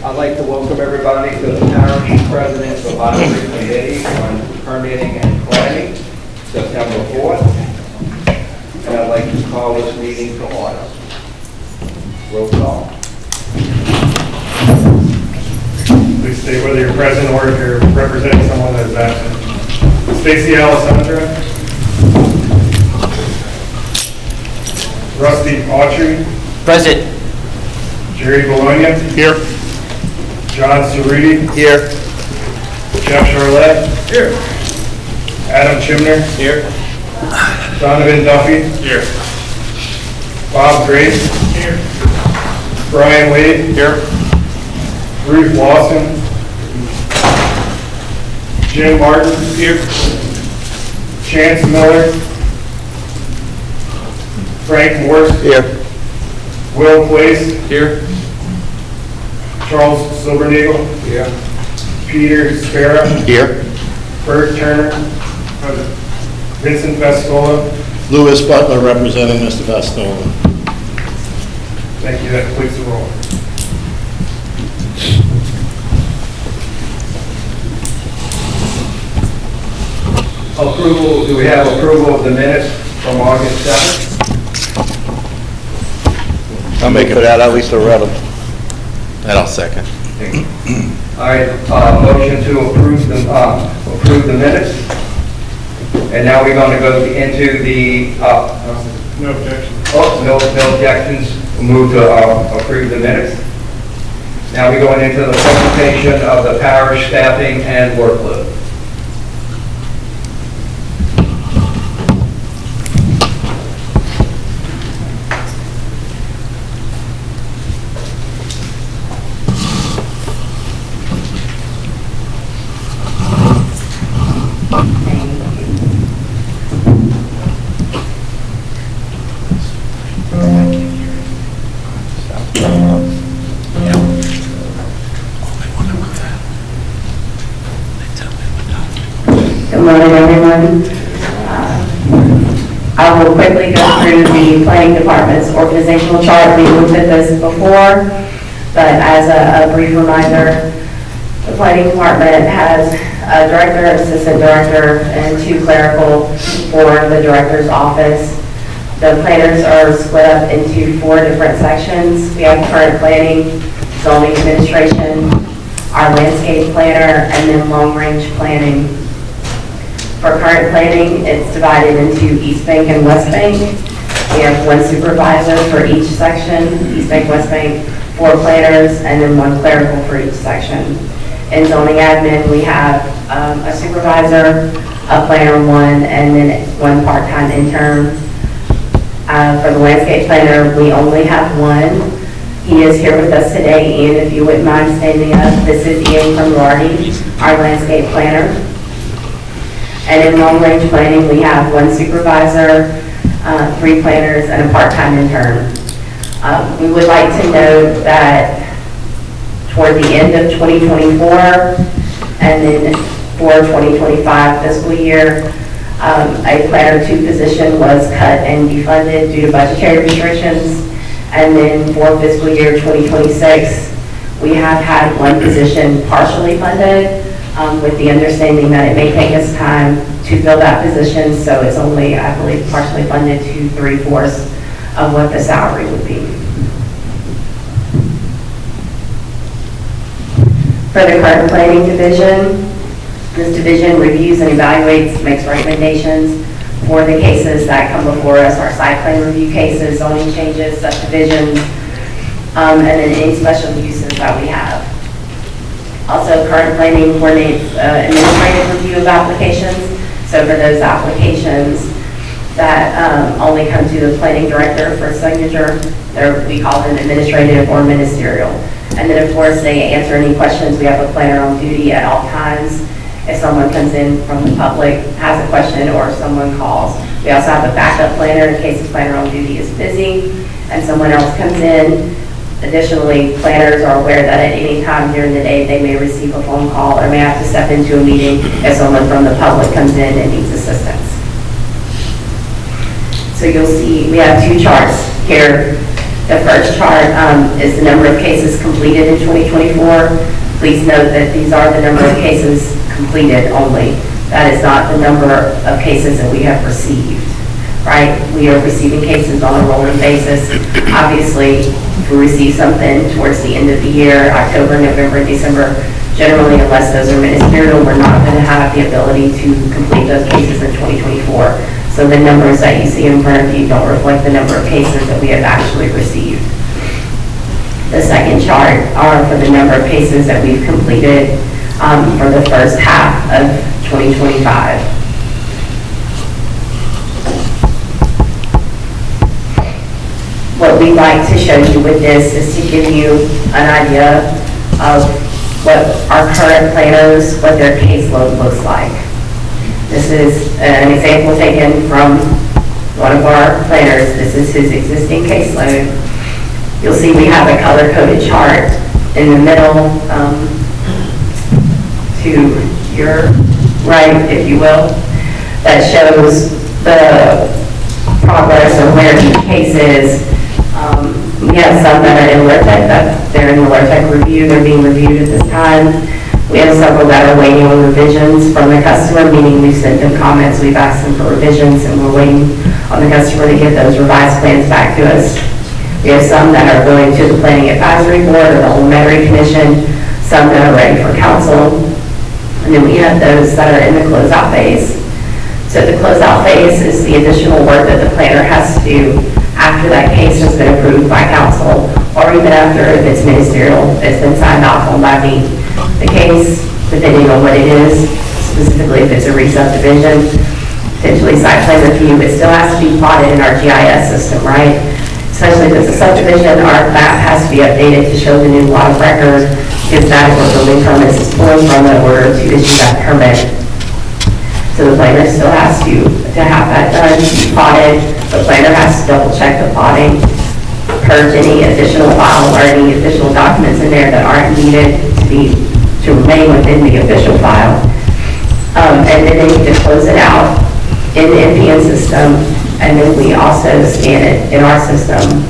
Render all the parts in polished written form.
I'd like to welcome everybody to the Parish President's Advisory Committee on Permitting and Planning, September 4th. And I'd like to call this meeting to order. Roll call. Please state whether you're present or if you're representing someone that is absent. Stacy Alessandra. Rusty Autry. Present. Jerry Bologna. Here. John Cerruti. Here. Jeff Charlotte. Here. Adam Chimner. Here. Donovan Duffy. Here. Bob Grace. Here. Brian Wade. Here. Ruth Lawson. Jim Martin. Here. Chance Miller. Frank Morse. Here. Will Place. Here. Charles Silbernagel. Here. Peter Sparrow. Here. Bert Turner. Vincent Vestola. Louis Butler representing Mr. Vestola. Thank you. That completes the roll. Approval, do we have approval of the minutes from August 7th? I'll make it for that, at least I read them. And I'll second. All right, motion to approve the minutes. And now we're going to go into the, No objection. no objections, move to approve the minutes. Now we're going into the presentation of the parish staffing and workload. Good morning, everyone. I will quickly go through the planning department's organizational chart. We looked at this before, but as a brief reminder, the planning department has a director, assistant director, and 2 clerical for the director's office. The planners are split up into 4 different sections. We have current planning, zoning administration, our landscape planner, and then long-range planning. For current planning, it's divided into East Bank and West Bank. We have 1 supervisor for each section, East Bank, West Bank, 4 planners, and then 1 clerical for each section. In zoning admin, we have a supervisor, a planner 1, and then 1 part-time intern. For the landscape planner, we only have 1. He is here with us today, and if you wouldn't mind standing up, this is Ian from Lardy, our landscape planner. And in long-range planning, we have 1 supervisor, 3 planners, and a part-time intern. We would like to note that toward the end of 2024, and then for 2025 fiscal year, a planner 2 position was cut and defunded due to budgetary restrictions. And then for fiscal year 2026, we have had 1 position partially funded, with the understanding that it may take us time to fill that position, so it's only, I believe, partially funded to 3/4 of what the salary would be. For the current planning division, this division reviews and evaluates, makes recommendations for the cases that come before us, our site plan review cases, zoning changes, subdivisions, and then any special uses that we have. Also, current planning coordinates administrative review of applications. So for those applications that only come to the planning director for signature, we call them administrative or ministerial. And then, of course, they answer any questions. We have a planner on duty at all times. If someone comes in from the public, has a question, or if someone calls. We also have a backup planner in case the planner on duty is busy and someone else comes in. Additionally, planners are aware that at any time during the day they may receive a phone call or may have to step into a meeting if someone from the public comes in and needs assistance. So you'll see we have 2 charts here The first chart is the number of cases completed in 2024. Please note that these are the number of cases completed only. That is not the number of cases that we have received, right? We are receiving cases on a rolling basis. Obviously, if we receive something towards the end of the year, October, November, December, generally, unless those are ministerial, we're not going to have the ability to complete those cases in 2024. So the numbers that you see in front of you don't reflect the number of cases that we have actually received. The second chart are for the number of cases that we've completed for the first half of 2025. What we'd like to show you with this is to give you an idea of what our current planners, what their caseload looks like. This is an example taken from one of our planners. This is his existing caseload. You'll see we have a color-coded chart in the middle to your right, if you will, that shows the progress of where each case is. We have some that are in LURTEC, they're in the LURTEC review, they're being reviewed at this time. We have several that are waiting on revisions from the customer, meaning we've sent them comments, we've asked them for revisions, and we're waiting on the customer to get those revised plans back to us. We have some that are going to the Planning Advisory Board or the Elementary Commission, some that are ready for council, and then we have those that are in the closeout phase. So the closeout phase is the additional work that the planner has to do after that case has been approved by council, or even after, if it's ministerial, it's been signed off on by me. The case, depending on what it is, specifically if it's a re-subdivision, potentially site plan review, it still has to be plotted in our GIS system, right? Especially if it's a subdivision, our map has to be updated to show the new lot of record, because that is where building permits is pulling from in order to issue that permit. So the planner still has to have that done, to be plotted. The planner has to double check the plotting, purge any additional files or any additional documents in there that aren't needed to remain within the official file. And then they need to close it out in the NPN system, and then we also scan it in our system.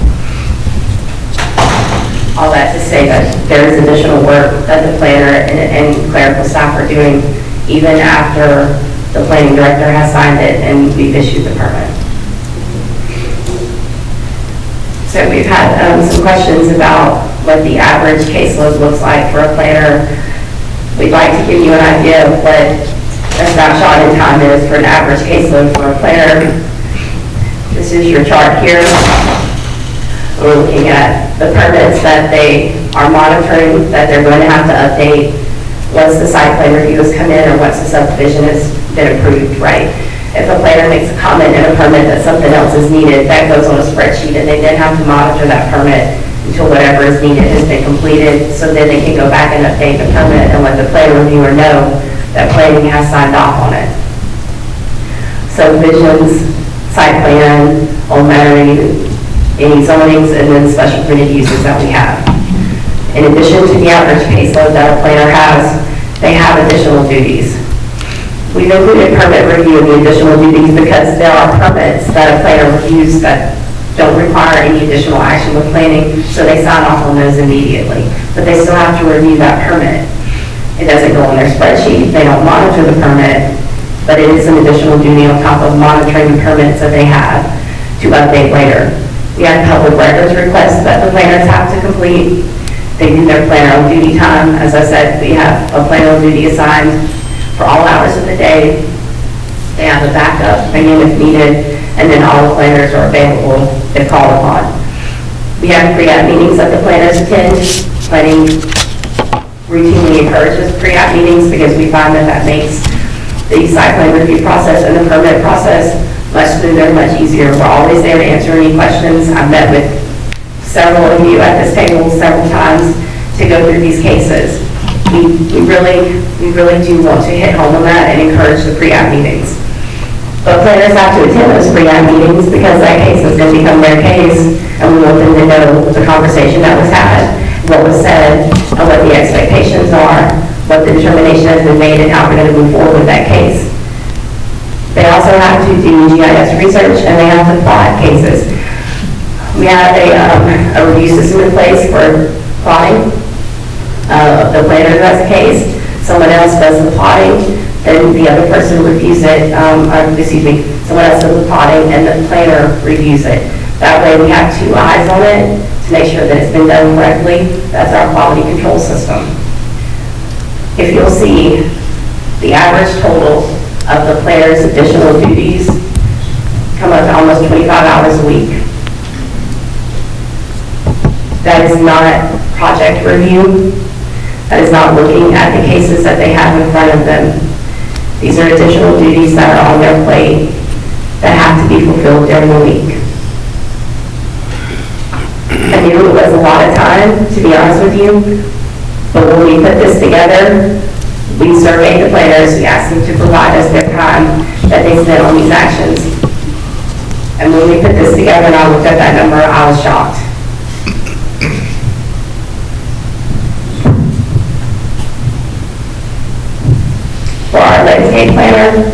All that to say that there is additional work that the planner and clerical staff are doing even after the planning director has signed it and we've issued the permit. So we've had some questions about what the average caseload looks like for a planner. We'd like to give you an idea of what a snapshot in time is for an average caseload for a planner. This is your chart here. We're looking at the permits that they are monitoring, that they're going to have to update once the site plan review has come in or once the subdivision has been approved, right? If a planner makes a comment in a permit that something else is needed, that goes on a spreadsheet, and they then have to monitor that permit until whatever is needed has been completed, so then they can go back and update the permit and let the plan reviewer know that planning has signed off on it. Subdivisions, site plan, elementary, any zonings, and then special permitted uses that we have. In addition to the average caseload that a planner has, they have additional duties. We've included permit review in the additional duties because there are permits that a planner reviews that don't require any additional action with planning, so they sign off on those immediately. But they still have to review that permit. It doesn't go on their spreadsheet, they don't monitor the permit, but it is an additional duty on top of monitoring the permits that they have to update later. We have public records requests that the planners have to complete. They do their planner on duty time. As I said, we have a planner on duty assigned for all hours of the day. They have a backup again if needed, and then all the planners are available if called upon. We have pre-app meetings that the planners attend. Planning routinely encourages pre-app meetings because we find that that makes the site plan review process and the permit process much smoother, much easier. We're always there to answer any questions. I've met with several of you at this table several times to go through these cases. We really do want to hit home on that and encourage the pre-app meetings. But planners have to attend those pre-app meetings because that case is going to become their case, and we want them to know the conversation that was had, what was said, and what the expectations are, what the determination has been made, and how we're going to move forward with that case. They also have to do GIS research, and they have to plot cases. We have a review system in place for plotting. The planner does a case, someone else does the plotting, then the other person reviews it, someone else does the plotting, and the planner reviews it. That way we have two eyes on it to make sure that it's been done correctly. That's our quality control system. If you'll see, the average total of the planner's additional duties come up to almost 25 hours a week. That is not project review. That is not looking at the cases that they have in front of them. These are additional duties that are on their plate that have to be fulfilled during the week. I knew it was a lot of time, to be honest with you, but when we put this together, we surveyed the planners, we asked them to provide us their time that they spent on these actions. And when we put this together and I looked at that number, I was shocked. For our landscape planner,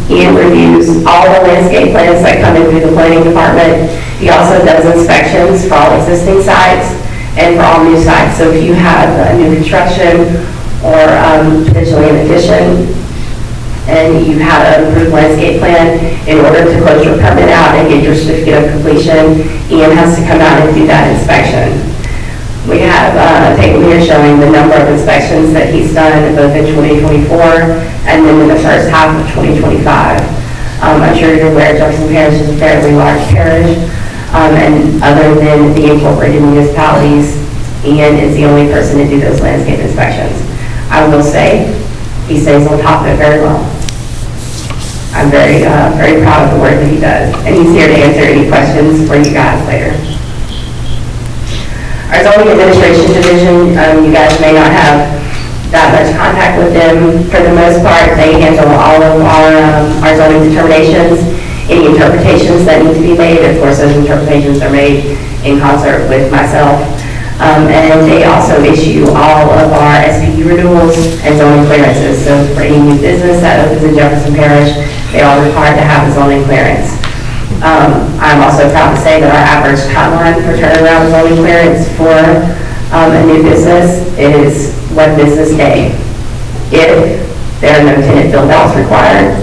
Ian reviews all the landscape plans that come in through the planning department. He also does inspections for all existing sites and for all new sites. So if you have a new construction or potentially an addition, and you have an improved landscape plan, in order to close your permit out and get your certificate of completion, Ian has to come out and do that inspection. We have a table here showing the number of inspections that he's done both in 2024 and then in the first half of 2025. I'm sure you're aware Jefferson Parish is a fairly large parish, and other than the incorporated municipalities, Ian is the only person to do those landscape inspections. I will say, he stays on top of it very well. I'm very proud of the work that he does, and he's here to answer any questions for you guys later. Our zoning administration division, you guys may not have that much contact with them. For the most part, they handle all of our zoning determinations, any interpretations that need to be made. Of course, those interpretations are made in concert with myself. And they also issue all of our SPU renewals and zoning clearances. So for any new business that opens in Jefferson Parish, they are required to have a zoning clearance. I'm also proud to say that our average timeline for turnaround zoning clearance for a new business is 1 business day. If there are no tenant build-outs required,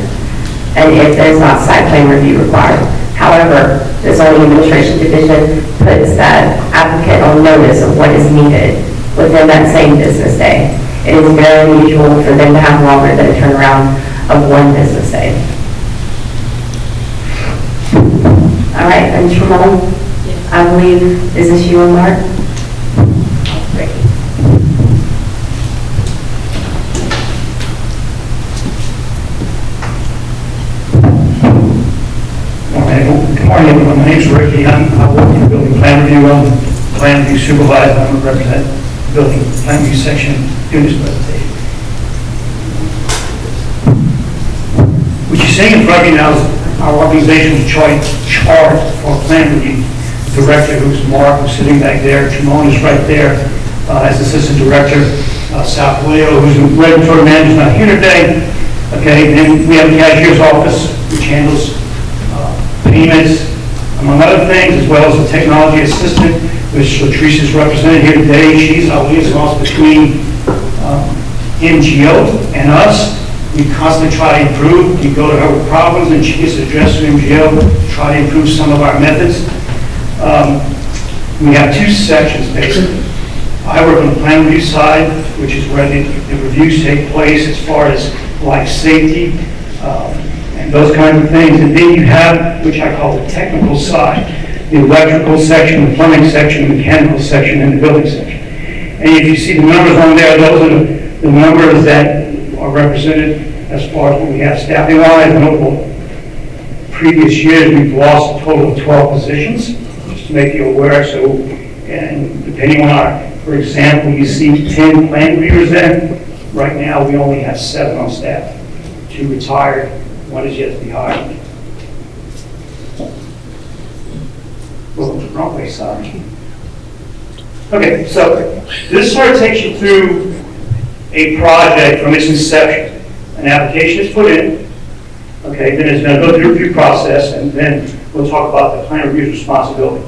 and if there's not site plan review required. However, the zoning administration division puts that applicant on notice of what is needed within that same business day. It is very unusual for them to have longer than a turnaround of 1 business day. All right, and Ramon, I believe, is this you and Mark? Great. Good morning, everyone. My name's Ricky. I work in the building plan review. I'm the plan review supervisor. I'm going to represent the building plan review section during this presentation. What you're seeing in front of you now is our organizational chart for plan review. The director, who's Mark, who's sitting back there. Shimon is right there as assistant director. South Leo, who's the regulatory manager, is not here today. Okay, then we have the cashier's office, which handles payments, among other things, as well as the technology assistant, which Latrice is represented here today. She's our liaison between MGO and us. We constantly try to improve. We go to her with problems, and she gets addressed to MGO to try to improve some of our methods. We have 2 sections, basically. I work on the plan review side, which is where the reviews take place as far as life safety, and those kinds of things. And then you have, which I call the technical side, the electrical section, the plumbing section, the mechanical section, and the building section. And if you see the numbers on there, those are the numbers that are represented as far as what we have staffing wise. And over previous years, we've lost a total of 12 positions, just to make you aware. So, and depending on our, for example, you see 10 plan readers there. Right now, we only have 7 on staff. 2 retired, 1 is yet to be hired. Well, wrong way, sorry. Okay, so this sort of takes you through a project from its inception. An application is put in, okay, then it's going to go through a review process, and then we'll talk about the plan review's responsibility.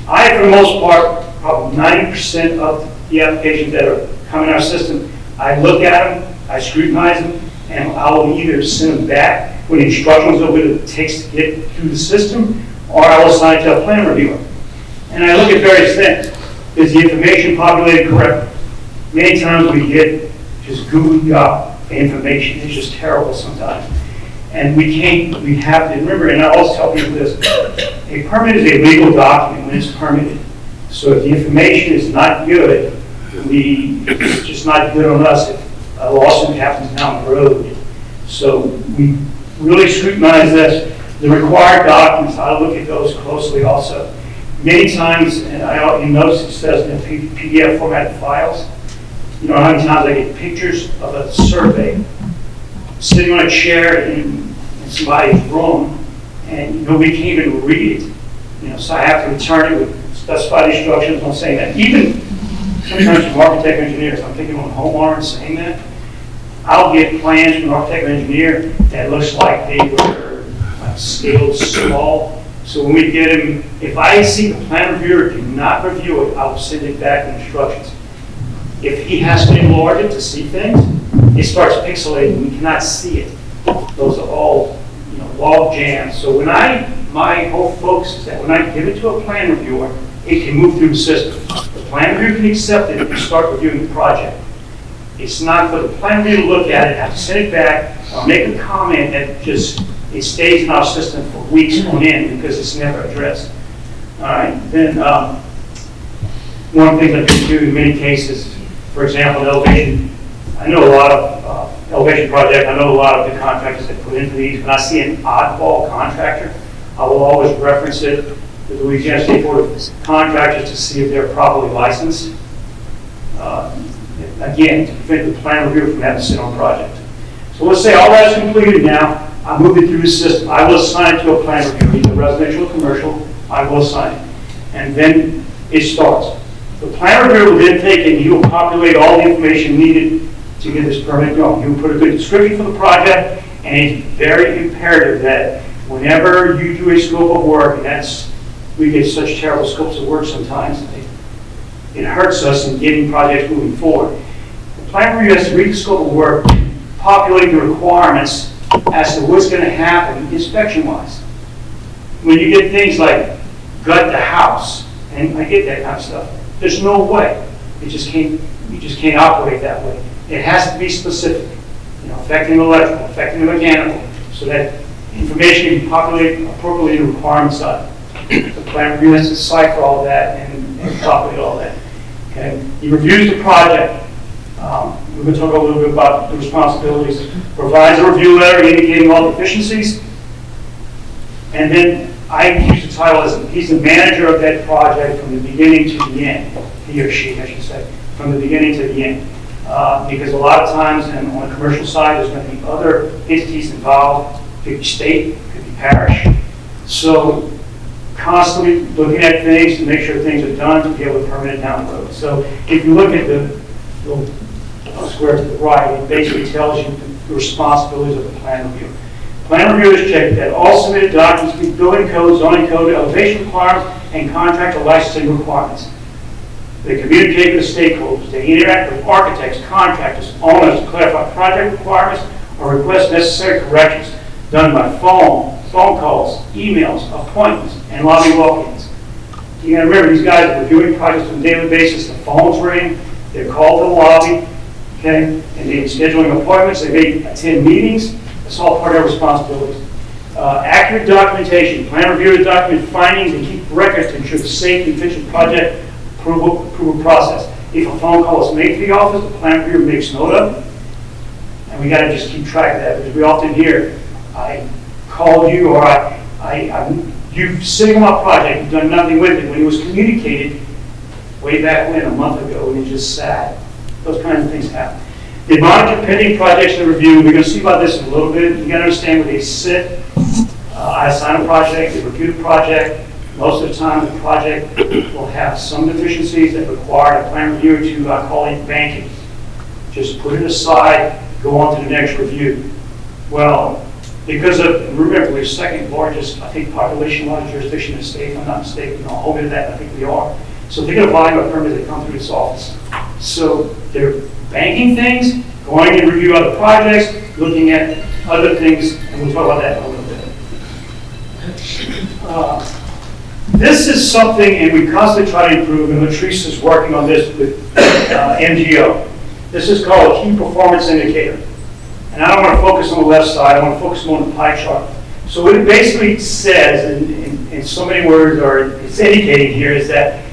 I, for the most part, probably 90% of the applications that are coming in our system, I look at them, I scrutinize them, and I will either send them back with instructions of what it takes to get through the system, or I will assign it to a plan reviewer. And I look at various things. Is the information populated correctly? Many times we get just googly information. It's just terrible sometimes. And we have to remember, and I always tell people this, a permit is a legal document when it's permitted. So if the information is not good, it's just not good on us if a lawsuit happens down the road. So we really scrutinize this. The required documents, I look at those closely also. Many times, and you notice it says in the PDF formatted files, you know how many times I get pictures of a survey sitting on a chair in somebody's room, and nobody can even read it. You know, so I have to return it with specified instructions on saying that. Even sometimes from architect engineers, I'm thinking on homeowners saying that, I'll get plans from an architect engineer that looks like they were scaled small. So when we get them, if I see the plan reviewer cannot review it, I'll send it back with instructions. If he has to enlarge it to see things, it starts pixelating. We cannot see it. Those are all, log jams. So when my whole focus is that when I give it to a plan reviewer, it can move through the system. The plan reviewer can accept it and start reviewing the project. It's not for the plan reviewer to look at it, have to send it back, or make a comment that it stays in our system for weeks on end because it's never addressed. All right, then one thing that we do in many cases, for example, elevation. I know a lot of elevation projects. I know a lot of the contractors that put into these. When I see an oddball contractor, I will always reference it to the Louisiana State Board of Contractors to see if they're properly licensed. Again, to prevent the plan reviewer from having to sit on project. So let's say all that's completed now. I move it through the system. I will assign it to a plan reviewer, either residential or commercial. I will assign it. And then it starts. The plan reviewer will then take it and he will populate all the information needed to get this permit going. He will put a good description for the project, and it's very imperative that whenever you do a scope of work, and we get such terrible scopes of work sometimes, it hurts us in getting projects moving forward. The plan reviewer has to read the scope of work, populate the requirements as to what's going to happen inspection-wise. When you get things like gut the house, and I get that kind of stuff, there's no way. You just can't operate that way. It has to be specific, affecting the electrical, affecting the mechanical, so that information can be populated appropriately in the requirement side. The plan review has to decipher all that and populate all that. Okay. He reviews the project. We're going to talk a little bit about the responsibilities. Provides a review letter indicating all deficiencies. And then I use the title as he's the manager of that project from the beginning to the end. He or she, I should say, from the beginning to the end. Because a lot of times, and on the commercial side, there's going to be other entities involved. It could be state, it could be parish. So constantly looking at things to make sure things are done to be able to permit it down the road. So if you look at the little square to the right, it basically tells you the responsibilities of the plan review. Plan reviewers check that all submitted documents meet building code, zoning code, elevation requirements, and contractor licensing requirements. They communicate with the stakeholders. They interact with architects, contractors, owners to clarify project requirements or request necessary corrections done by phone calls, emails, appointments, and lobby walk-ins. You got to remember, these guys are reviewing projects on a daily basis. The phones ring, they're called to the lobby, okay, and they're scheduling appointments. They may attend meetings. It's all part of their responsibilities. Accurate documentation. Plan review document findings and keep records to ensure the safe and efficient project approval process. If a phone call is made to the office, the plan reviewer makes note of it, and we got to just keep track of that because we often hear, I called you or you've sitting on my project, you've done nothing with it when it was communicated way back when, a month ago, and it's just sad. Those kinds of things happen. They monitor pending projects and review. We're going to see about this in a little bit. You got to understand where they sit. I assign a project, they review the project. Most of the time, the project will have some deficiencies that require a plan reviewer to, I call it banking. Just put it aside, go on to the next review. Well, because of, remember, we're second largest, I think, population-wise jurisdiction in the state, if I'm not mistaken, I'll hold me to that, I think we are. So they get a volume of permits that come through this office. So they're banking things, going to review other projects, looking at other things, and we'll talk about that in a little bit. This is something, and we constantly try to improve, and Latrice is working on this with MGO. This is called a key performance indicator. And I don't want to focus on the left side, I want to focus more on the pie chart. So what it basically says, in so many words, or it's indicating here, is that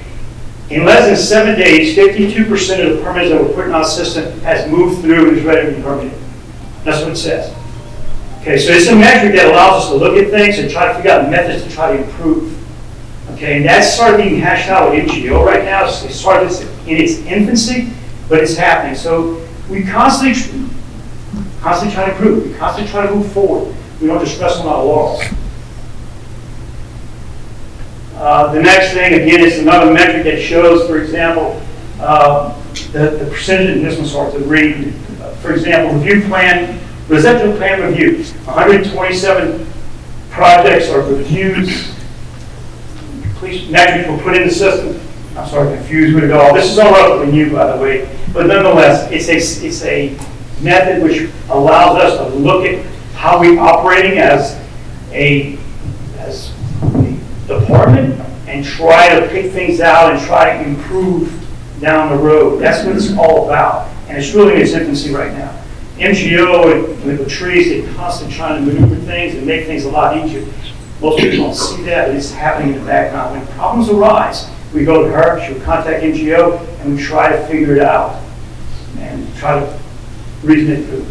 in less than 7 days, 52% of the permits that were put in our system has moved through and is ready to be permitted. That's what it says. Okay, so it's a metric that allows us to look at things and try to figure out methods to try to improve. Okay, and that's sort of being hashed out with NGO right now. It's sort of in its infancy, but it's happening. So we constantly try to improve. We constantly try to move forward. We don't just rest on our laurels. The next thing, again, is another metric that shows, for example, the percentage, and this one's hard to read. For example, residential plan review. 127 projects or reviews, complete metrics were put in the system. I'm sorry, confused with it all. This is all relatively new, by the way, but nonetheless, it's a method which allows us to look at how we're operating as a department and try to pick things out and try to improve down the road. That's what it's all about, and it's really in its infancy right now. MGO and the trees, they're constantly trying to maneuver things and make things a lot easier. Most people don't see that, but it's happening in the background. When problems arise, we go to her, she'll contact MGO, and we try to figure it out and try to reason it through.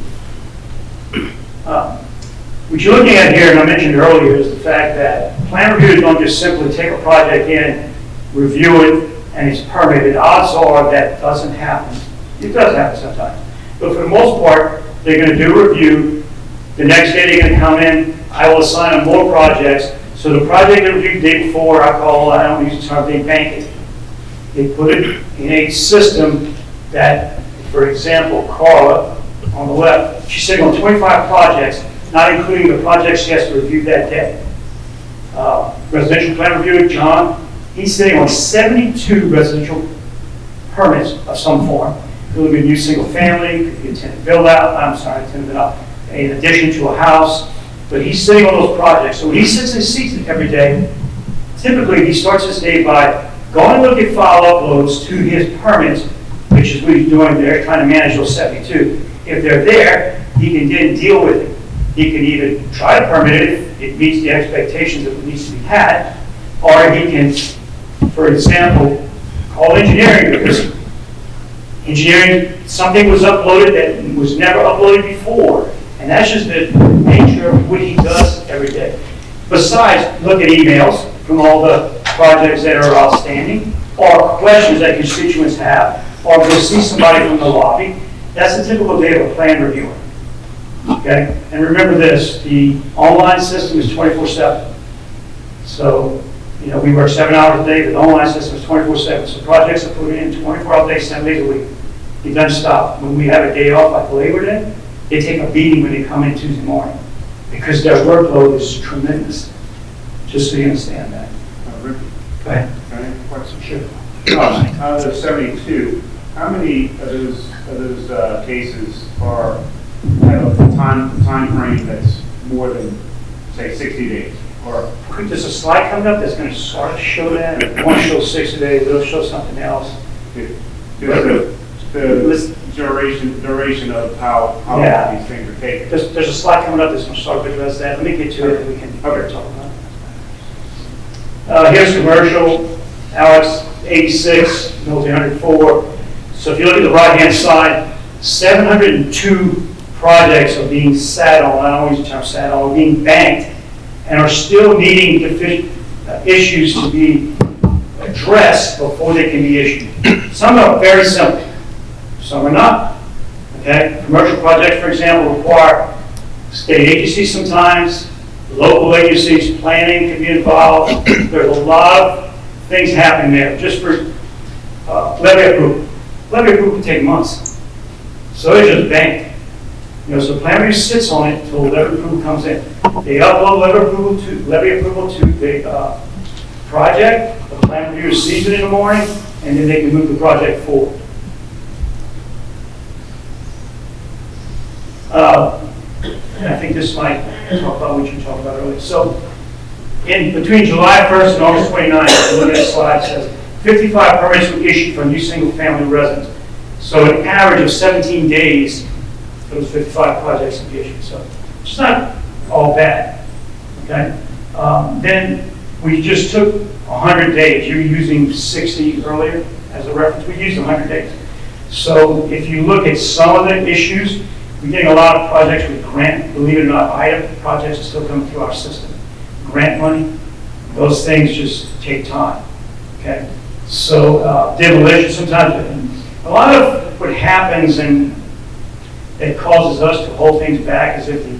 What you're looking at here, and I mentioned earlier, is the fact that plan reviewers don't just simply take a project in, review it, and it's permitted. Odds are that doesn't happen. It does happen sometimes. But for the most part, they're going to do a review. The next day they're going to come in. I will assign them more projects. So the project they reviewed the day before, I don't use the term, they bank it. They put it in a system that, for example, Carla on the left, she's sitting on 25 projects, not including the projects she has to review that day. Residential plan reviewer, John, he's sitting on 72 residential permits of some form. Could be a new single family, could be a tenant build out, in addition to a house, but he's sitting on those projects. So when he sits and sees every day, typically he starts his day by going to look at file uploads to his permits, which is what he's doing there, trying to manage those 72. If they're there, he can then deal with it. He can either try to permit it if it meets the expectations that needs to be had, or he can, for example, call engineering because engineering, something was uploaded that was never uploaded before. And that's just the nature of what he does every day. Besides, look at emails from all the projects that are outstanding, or questions that constituents have, or go see somebody from the lobby. That's a typical day of a plan reviewer. Okay? And remember this, the online system is 24/7. So, we work 7 hours a day, but the online system is 24/7. So projects are put in 24 hours a day, 7 days a week. It doesn't stop. When we have a day off like Labor Day, they take a beating when they come in Tuesday morning because their workload is tremendous. Just so you understand that. Rick, Go ahead. can I have a question? Sure. Out of the 72, how many of those cases have a time frame that's more than, say, 60 days? Or There's a slide coming up that's going to sort of show that. It won't show 60 days, it'll show something else. the duration of how Yeah. long these things are taken? There's a slide coming up that's going to sort of address that. Let me get to it and we can Okay. talk about it. Here's commercial, Alex, 86, Milton 104. So if you look at the right-hand side, 702 projects are being sat on, I don't use the term sat on, are being banked and are still needing issues to be addressed before they can be issued. Some are very simple, some are not. Okay, commercial projects, for example, require state agencies sometimes, local agencies, planning can be involved. There's a lot of things happening there. Just for levy approval. Levy approval can take months. So it's just banked. So the plan review sits on it until levy approval comes in. They upload levy approval to the project, the plan review receives it in the morning, and then they can move the project forward. And I think this might talk about what you talked about earlier. So, between July 1st and August 29th, if you look at the slide, it says 55 permits were issued for new single-family residents. So an average of 17 days for those 55 projects to be issued. So it's not all bad, okay? Then we just took 100 days. You were using 60 earlier as a reference. We used 100 days. So if you look at some of the issues, we're getting a lot of projects with grant, believe it or not, IDA projects are still coming through our system. Grant money, those things just take time, okay? So demolition sometimes, a lot of what happens and it causes us to hold things back is if the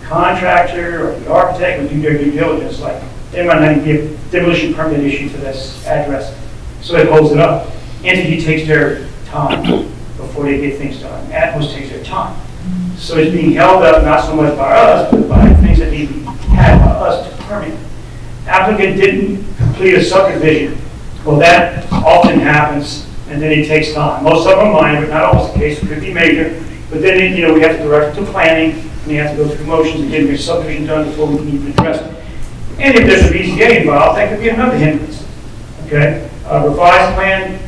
contractor or the architect would do their due diligence, like they might not give a demolition permit issue for this address, so it holds it up. Entity takes their time before they get things done. Atmos takes their time. So it's being held up not so much by us, but by things that need to be had by us to permit. Applicant didn't complete a subdivision. Well, that often happens, and then it takes time. Most of them are minor, but not always the case. It could be major. But then, we have to direct it to planning, and we have to go through motions and get your subdivision done before we can even address it. And if there's a BZA involved, that could be another hindrance. Okay? Revised plan,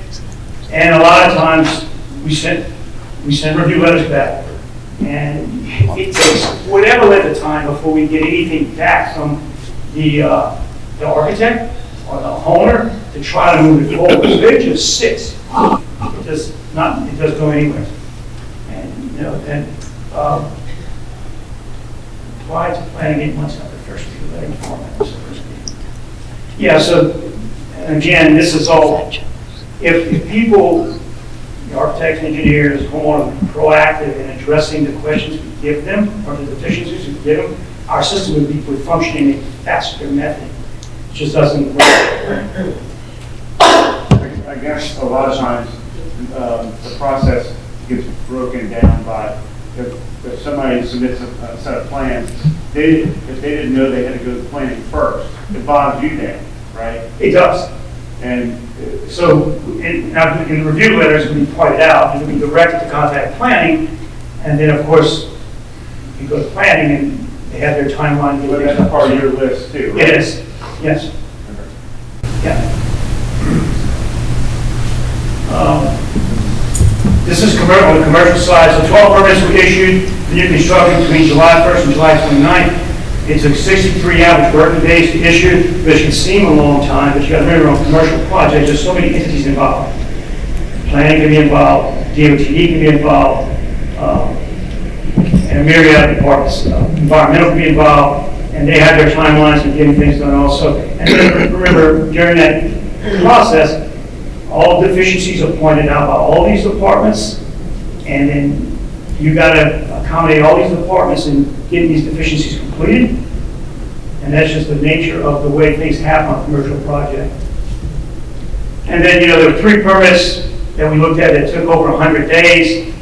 and a lot of times we send review letters back. And it takes whatever length of time before we get anything back from the architect or the owner to try to move it forward. So it just sits. It doesn't go anywhere. And apply to planning 8 months after first review letting format. Yeah. So again, this is all. If people, the architects, engineers, homeowners, are proactive in addressing the questions we give them or the deficiencies we give them, our system would function in a faster method. It just doesn't work. I guess a lot of times, the process gets broken down by, if somebody submits a set of plans, if they didn't know they had to go to the planning first, it bogs you down, right? It does. And So, in the review letters, we pointed out, it would be directed to contact planning, and then, of course, you go to planning, and they have their timeline. but that's part of your list too, right? It is, yes. Yeah. This is on the commercial side, so 12 permits were issued for new construction between July 1st and July 29th. It took 63 average working days to issue, which can seem a long time, but you got to remember on commercial projects, there's so many entities involved. Planning can be involved, DOT can be involved, and a myriad of departments. Environmental can be involved, and they have their timelines and getting things done also. And then remember, during that process, all deficiencies are pointed out by all these departments, and then you got to accommodate all these departments in getting these deficiencies completed, and that's just the nature of the way things happen on a commercial project. And then, there were 3 permits that we looked at that took over 100 days,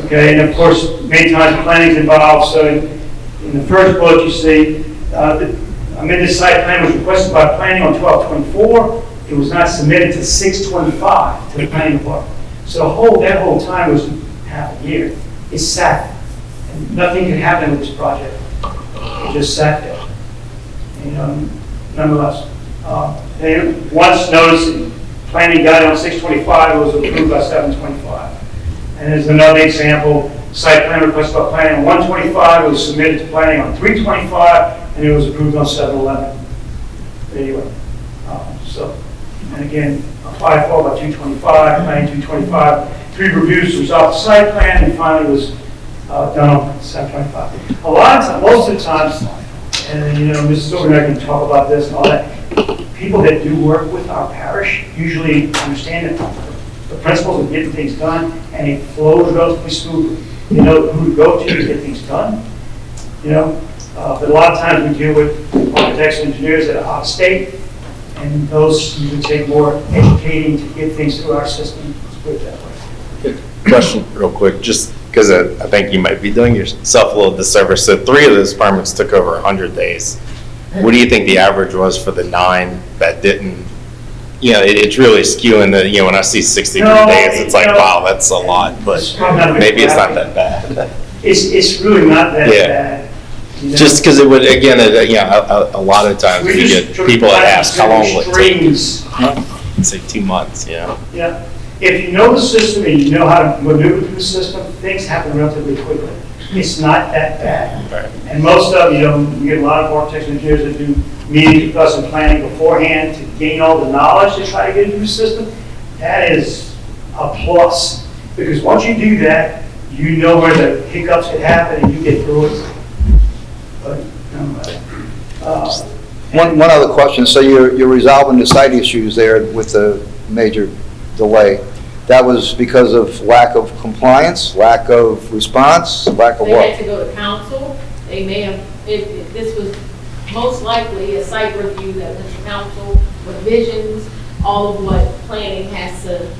okay, and of course, many times planning's involved, so in the first bullet you see, amended site plan was requested by planning on 12/24. It was not submitted to 6/25 to the planning department. So that whole time was half a year. It sat, and nothing could happen with this project. It just sat there. Nonetheless. And once noticed, planning got it on 6/25, it was approved by 7/25. And there's another example, site plan request by planning on 1/25, it was submitted to planning on 3/25, and it was approved on 7/11. There you go. And again, applied for by 2/25, planning 2/25, 3 reviews to resolve the site plan, and finally was done on 7/25. A lot of times, most of the times, and Mrs. Overner can talk about this and all that, people that do work with our parish usually understand that the principles of getting things done, and it flows relatively smoothly. They know who to go to get things done, but a lot of times we deal with architects and engineers that are out of state, and those usually take more educating to get things through our system. Let's put it that way. Question real quick, just because I think you might be doing yourself a little disservice. So 3 of those permits took over 100 days. What do you think the average was for the 9 that didn't? It's really skewing the, when I see 63 days, it's like, wow, that's a lot, but maybe it's not that bad. It's really not that Yeah. bad. Just because it would, again, a lot of times you get people that ask, how long will it take? Say 2 months, Yeah, if you know the system and you know how to maneuver through the system, things happen relatively quickly. It's not that bad. Right. And most of, we get a lot of architects and engineers that do meetings with us and planning beforehand to gain all the knowledge to try to get into the system. That is a plus, because once you do that, you know where the hiccups could happen and you get through it. But, One other question, so you're resolving the site issues there with the major delay. That was because of lack of compliance, lack of response, lack of They what? had to go to council. They may have, if this was most likely a site review that went to council, revisions, all of what planning has to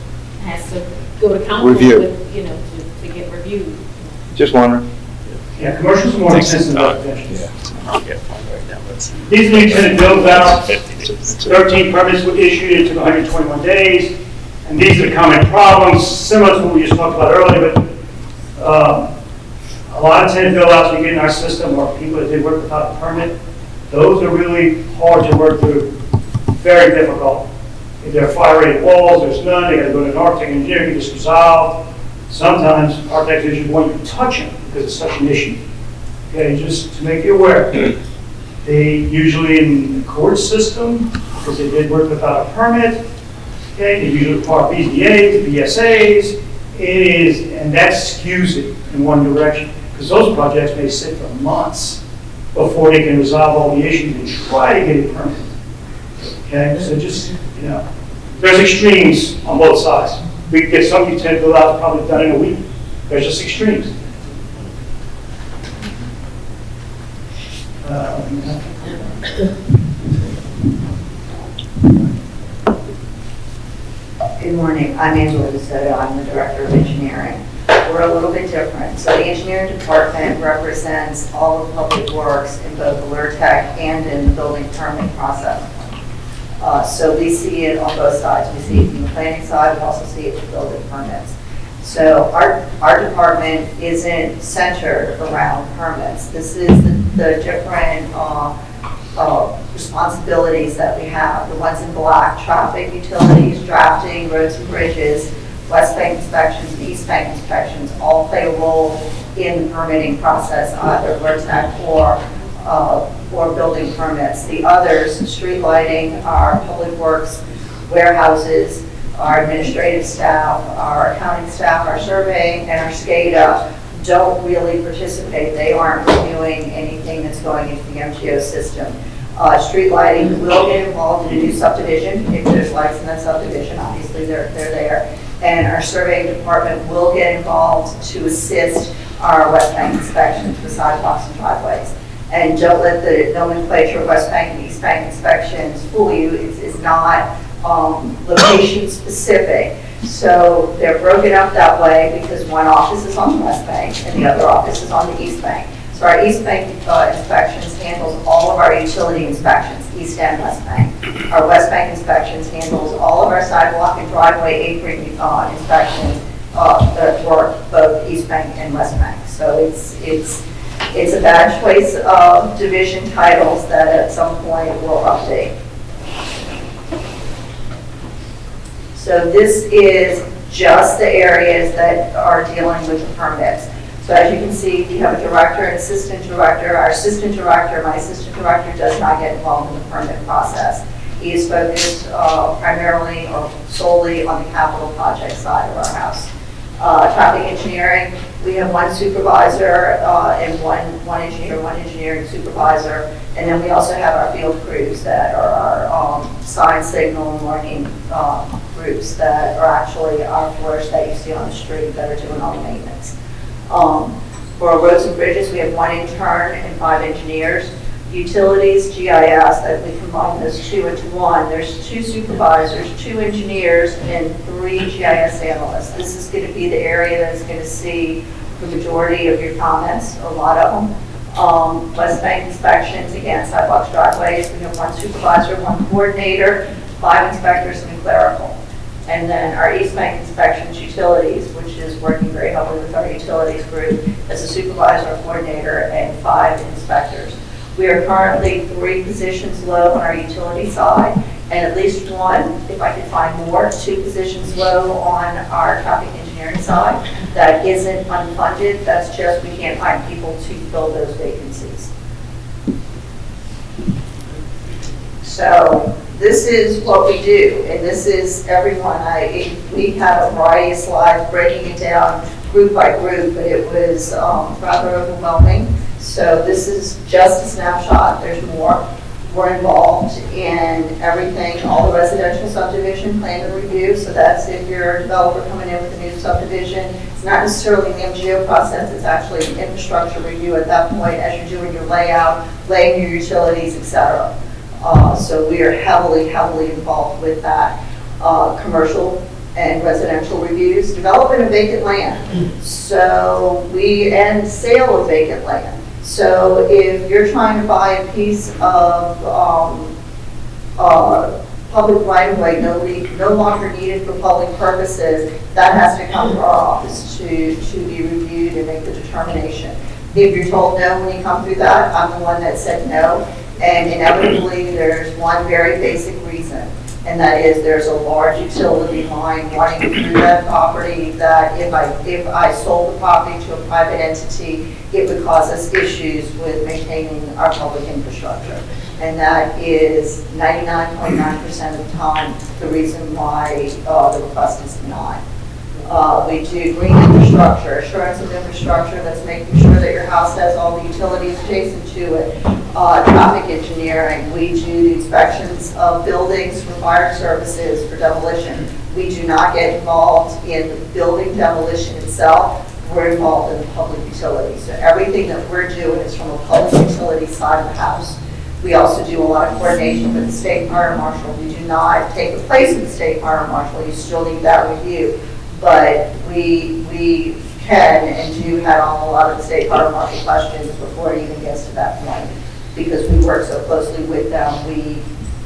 go to council Review. with, to get reviewed. Just wondering. yeah, commercial's more intensive than residential. Yeah. These are the intended build out. 50 days. 13 permits were issued, it took 121 days. And these are the common problems, similar to what we just talked about earlier, but a lot of tenant build-outs we get in our system are people that did work without a permit. Those are really hard to work through, very difficult. If there are fire-rated walls, there's none, they gotta go to an architect and engineer, get this resolved. Sometimes architects and engineers won't even touch it because it's such an issue. Okay, just to make you aware, they usually in the court system, because they did work without a permit, okay, they usually require BZAs, BSAs, and that skews it in one direction, because those projects may sit for months before they can resolve all the issues and try to get it permitted. Okay, so just, there's extremes on both sides. We can get some tenant build-outs probably done in a week. There's just extremes. Good morning, I'm Angela DeSoto, I'm the Director of Engineering. We're a little bit different. So the engineering department represents all of public works in both the LURTEC and in the building permit process. So we see it on both sides. We see it from the planning side, we also see it with building permits. So our department isn't centered around permits. This is the different responsibilities that we have. The ones in black, traffic, utilities, drafting, roads and bridges, West Bank inspections and East Bank inspections all play a role in the permitting process, either LURTEC or building permits. The others, street lighting, our public works, warehouses, our administrative staff, our accounting staff, our surveying, and our SCADA don't really participate. They aren't reviewing anything that's going into the MGO system. Street lighting will get involved in a new subdivision if there's lights in that subdivision. Obviously, they're there. And our surveying department will get involved to assist our West Bank inspections for sidewalks and driveways. And don't let the nomenclature of West Bank and East Bank inspections fool you. It's not location specific. So they're broken up that way because one office is on the West Bank and the other office is on the East Bank. So our East Bank inspections handles all of our utility inspections, East and West Bank. Our West Bank inspections handles all of our sidewalk and driveway apron inspections that work both East Bank and West Bank. So it's a bad choice of division titles that at some point will update. So this is just the areas that are dealing with the permits. So as you can see, we have a director and assistant director. Our assistant director, my assistant director, does not get involved in the permit process. He is focused primarily or solely on the capital project side of our house. Traffic engineering, we have one supervisor and one engineer, one engineering supervisor. And then we also have our field crews that are our sign, signal, and marking groups that are actually our floors that you see on the street that are doing all the maintenance. For roads and bridges, we have one intern and 5 engineers. Utilities, GIS, that we combine those 2 into 1. There's 2 supervisors, 2 engineers, and 3 GIS analysts. This is going to be the area that is going to see the majority of your comments, a lot of them. West Bank inspections, again, sidewalks, driveways, we have 1 supervisor, 1 coordinator, 5 inspectors, and a clerical. And then our East Bank inspections, utilities, which is working very heavily with our utilities group, as a supervisor, a coordinator, and 5 inspectors. We are currently 3 positions low on our utility side, and at least 1, if I could find more, 2 positions low on our traffic engineering side. That isn't unfunded, that's just we can't find people to fill those vacancies. So this is what we do, and this is everyone. We have a variety of slides breaking it down group by group, but it was rather overwhelming. So this is just a snapshot. There's more. We're involved in everything, all the residential subdivision plan and review. So that's if you're a developer coming in with a new subdivision. It's not necessarily the MGO process. It's actually an infrastructure review at that point as you're doing your layout, laying your utilities, etc. So we are heavily, heavily involved with that. Commercial and residential reviews, development of vacant land. So and sale of vacant land. So if you're trying to buy a piece of public right-of-way, no longer needed for public purposes, that has to come to our office to be reviewed and make the determination. If you're told no when you come through that, I'm the one that said no. And inevitably, there's one very basic reason, and that is there's a large utility line running through that property that if I sold the property to a private entity, it would cause us issues with maintaining our public infrastructure. And that is 99.9% of the time the reason why the request is denied. We do green infrastructure, assurance of infrastructure, that's making sure that your house has all the utilities adjacent to it. Traffic engineering, we do the inspections of buildings for fire services, for demolition. We do not get involved in the building demolition itself. We're involved in the public utilities. So everything that we're doing is from a public utility side of the house. We also do a lot of coordination with the state fire marshal. We do not take the place of the state fire marshal. You still need that review. But we can and do head on a lot of the state fire marshal questions before it even gets to that point. Because we work so closely with them, we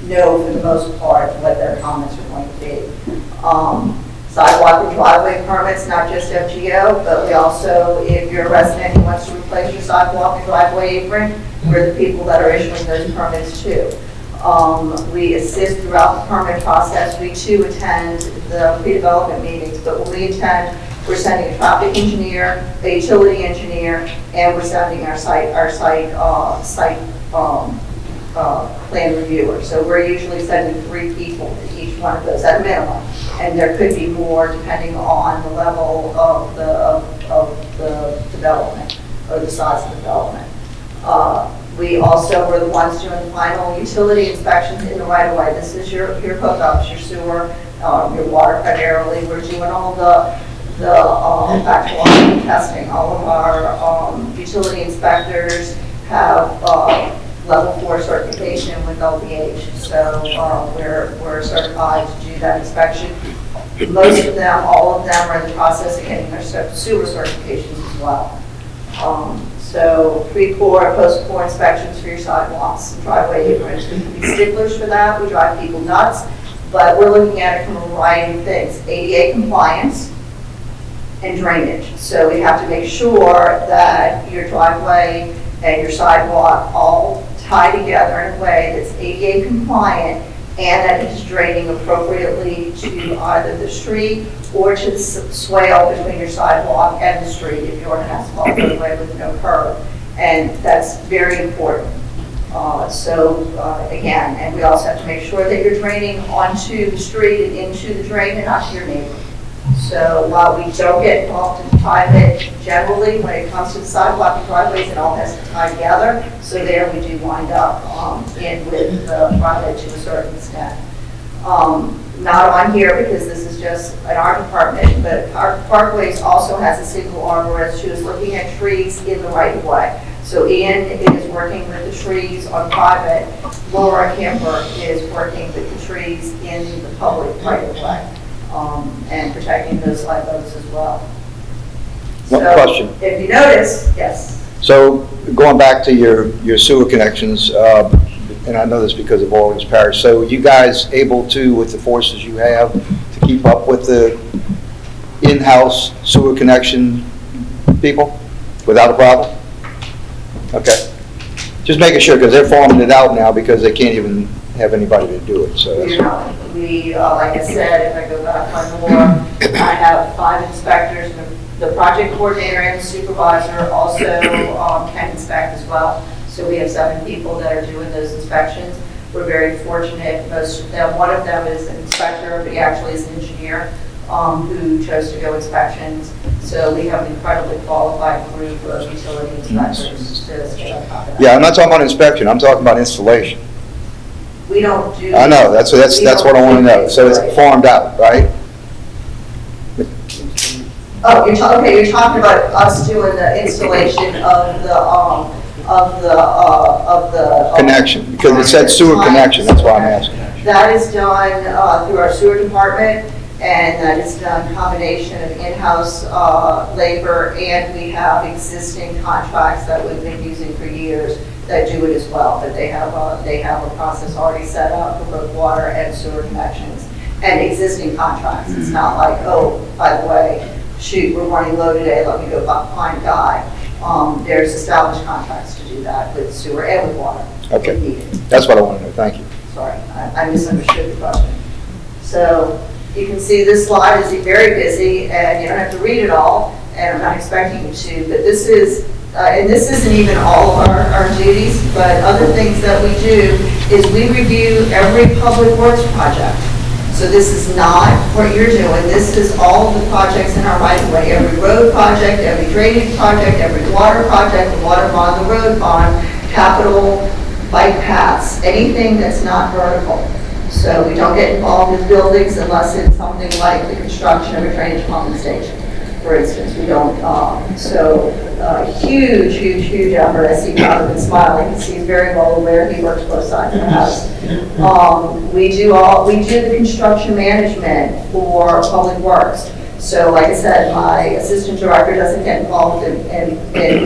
know for the most part what their comments are going to be. Sidewalk and driveway permits, not just FGO, but we also, if you're a resident who wants to replace your sidewalk and driveway apron, we're the people that are issuing those permits too. We assist throughout the permit process. We too attend the pre-development meetings, but when we attend, we're sending a traffic engineer, a utility engineer, and we're sending our site plan reviewer. So we're usually sending 3 people to each one of those at a minimum, and there could be more depending on the level of the development or the size of the development. We also were the ones doing the final utility inspections in the right-of-way. This is your hookups, your sewer, your water primarily. We're doing all the backlog testing. All of our utility inspectors have level 4 certification with LPH. So we're certified to do that inspection. Most of them, all of them are in the process of getting their sewer certifications as well. So pre-pour, post-pour inspections for your sidewalks and driveway aprons. We can be sticklers for that. We drive people nuts, but we're looking at it from a variety of things. ADA compliance and drainage. So we have to make sure that your driveway and your sidewalk all tie together in a way that's ADA compliant and that it's draining appropriately to either the street or to the swale between your sidewalk and the street if you're on an asphalt roadway with no curb. And that's very important. Again, and we also have to make sure that you're draining onto the street and into the drain and not to your neighbor. So while we don't get involved in private generally, when it comes to the sidewalk and driveways, it all has to tie together. So there we do wind up in with the private to a certain extent. Not on here because this is just an art department, but our Parkways also has a single arborist who is looking at trees in the right of way. So Ian is working with the trees on private. Laura Camper is working with the trees in the public right of way. And protecting those live oaks as well. One So, question. if you notice, yes. So going back to your sewer connections, and I know this because of Orleans Parish, so you guys able to, with the forces you have, to keep up with the in-house sewer connection people without a problem? Okay. Just making sure, because they're farming it out now because they can't even have anybody to do it, so You that's. know, we, like I said, if I go back one more, I have 5 inspectors, and the project coordinator and the supervisor also can inspect as well. So we have 7 people that are doing those inspections. We're very fortunate, most of them, one of them is an inspector, but he actually is an engineer who chose to go inspections. So we have an incredibly qualified group of utility inspectors to stay on top of that. Yeah, I'm not talking about inspection, I'm talking about installation. We don't do. I know, that's what I want to know. So it's farmed out, right? Oh, you're talking about us doing the installation of the. Connection, because it said sewer connection, that's why I'm asking. That is done through our sewer department, and that is done combination of in-house labor, and we have existing contracts that we've been using for years that do it as well, but they have a process already set up for both water and sewer connections, and existing contracts. It's not like, oh, by the way, shoot, we're running low today, let me go find a guy. There's established contracts to do that with sewer and with water. Okay. if needed. That's what I want to know, thank you. Sorry, I misunderstood the question. So you can see this slide is very busy, and you don't have to read it all, and I'm not expecting you to, but this is, and this isn't even all of our duties, but other things that we do is we review every public works project. So this is not what you're doing, this is all of the projects in our right of way, every road project, every drainage project, every water project, the water bond, the road bond, capital, bike paths, anything that's not vertical. So we don't get involved with buildings unless it's something like the construction of a drainage pumping station, for instance. We don't, huge effort. I see Jonathan smiling, he's very well aware, he works both sides of the house. We do the construction management for public works. So like I said, my assistant director doesn't get involved in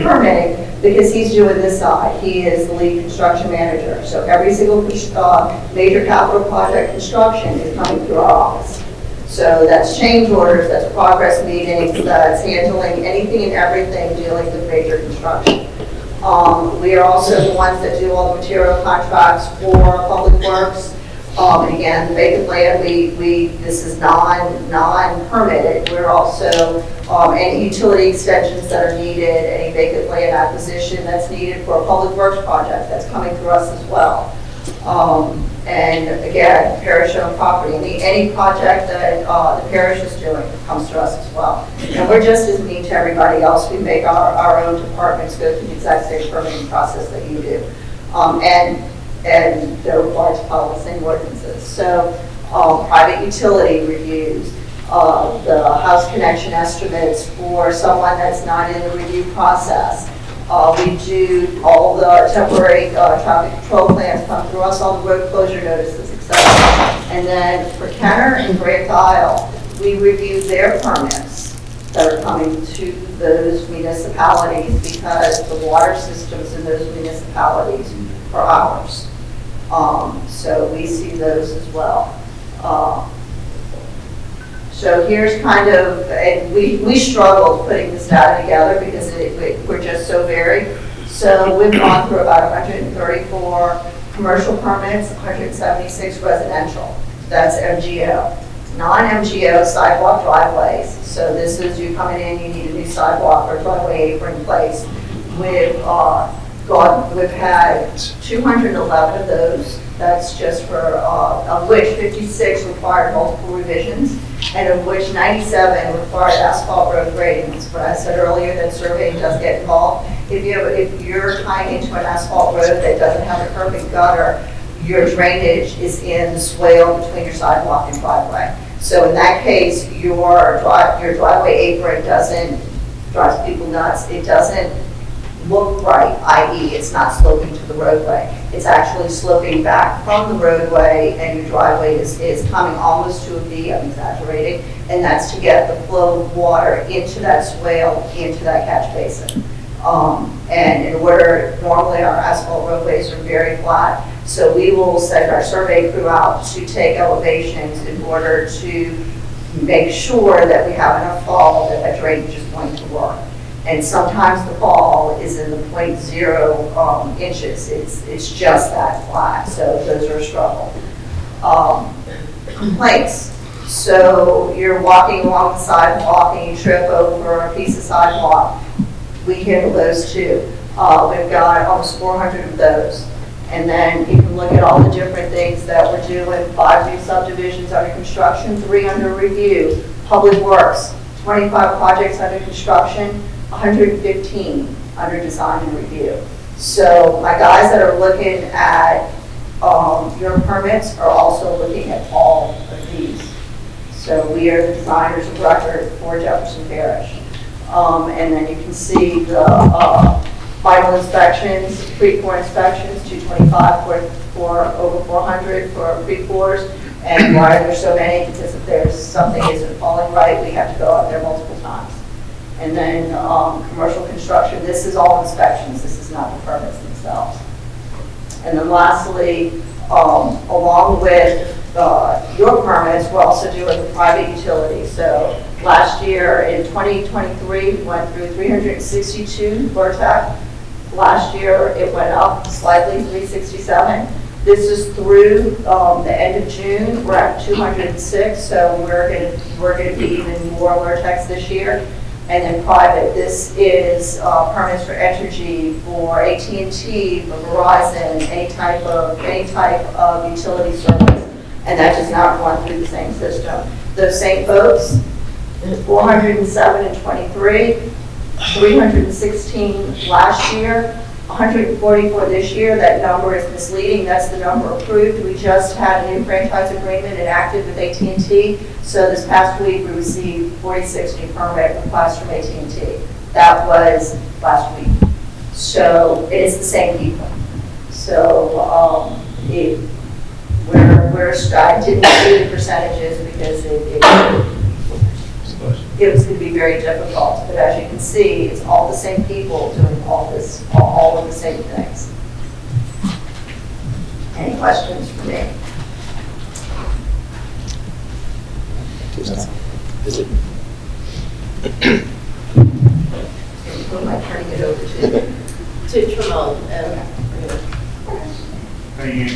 permitting because he's doing this side. He is the lead construction manager. So every single major capital project construction is coming through our office. So that's change orders, that's progress meetings, that's handling anything and everything dealing with major construction. We are also the ones that do all the material contracts for public works. And again, the vacant land, this is non-permitted. We're also, any utility extensions that are needed, any vacant land acquisition that's needed for a public works project, that's coming through us as well. And again, parish-owned property, any project that the parish is doing comes to us as well. And we're just as mean to everybody else. We make our own departments go through the exact same permitting process that you do. And they're required to follow the same ordinances. So private utility reviews, the house connection estimates for someone that's not in the review process. We do all the temporary traffic control plans come through us, all the road closure notices, etc. And then for Kenner and Grand Isle, we review their permits that are coming to those municipalities because the water systems in those municipalities are ours. So we see those as well. So here's kind of, and we struggled putting this data together because we're just so varied. So we've gone through about 134 commercial permits, 176 residential. That's MGO. Non-MGO sidewalk driveways. So this is you coming in, you need a new sidewalk or driveway apron place. We've had 211 of those. That's just for, of which 56 required multiple revisions, and of which 97 required asphalt road grading. That's what I said earlier, that surveying does get involved. If you're tying into an asphalt road that doesn't have a curb and gutter, your drainage is in the swale between your sidewalk and driveway. So in that case, your driveway apron drives people nuts. It doesn't look right, i.e. it's not sloping to the roadway. It's actually sloping back from the roadway, and your driveway is coming almost to a V, I'm exaggerating, and that's to get the flow of water into that swale, into that catch basin. And in order, normally our asphalt roadways are very flat, so we will send our survey crew out to take elevations in order to make sure that we have enough fall that that drainage is going to work. And sometimes the fall is in the 0.0 inches. It's just that flat, so those are a struggle. Complaints. So you're walking along the sidewalk and you trip over a piece of sidewalk. We handle those too. We've got almost 400 of those. And then you can look at all the different things that we're doing. 5 new subdivisions under construction, 3 under review. Public Works, 25 projects under construction, 115 under design and review. So my guys that are looking at your permits are also looking at all of these. So we are the designers of record for Jefferson Parish. And then you can see the final inspections, pre-pour inspections, 225 for over 400 for pre-pours. And why there's so many, because if there's something isn't falling right, we have to go out there multiple times. And then commercial construction, this is all inspections, this is not the permits themselves. And then lastly, along with your permits, we're also doing the private utilities. So last year in 2023, we went through 362 VERTEC. Last year it went up slightly, 367. This is through the end of June. We're at 206, so we're going to be even more VERTECs this year. And then private, this is permits for Entergy, for AT&T, for Verizon, any type of utility service, and that does not run through the same system. Those same folks, 407 in 23, 316 last year, 144 this year. That number is misleading. That's the number approved. We just had a new franchise agreement enacted with AT&T. So this past week we received 46 new permit requests from AT&T. That was last week. So it is the same people. So I didn't do the percentages because it was going to be very difficult, but as you can see, it's all the same people doing all of the same things. Any questions for me? Who am I turning it over to? To Tremont. Thank you.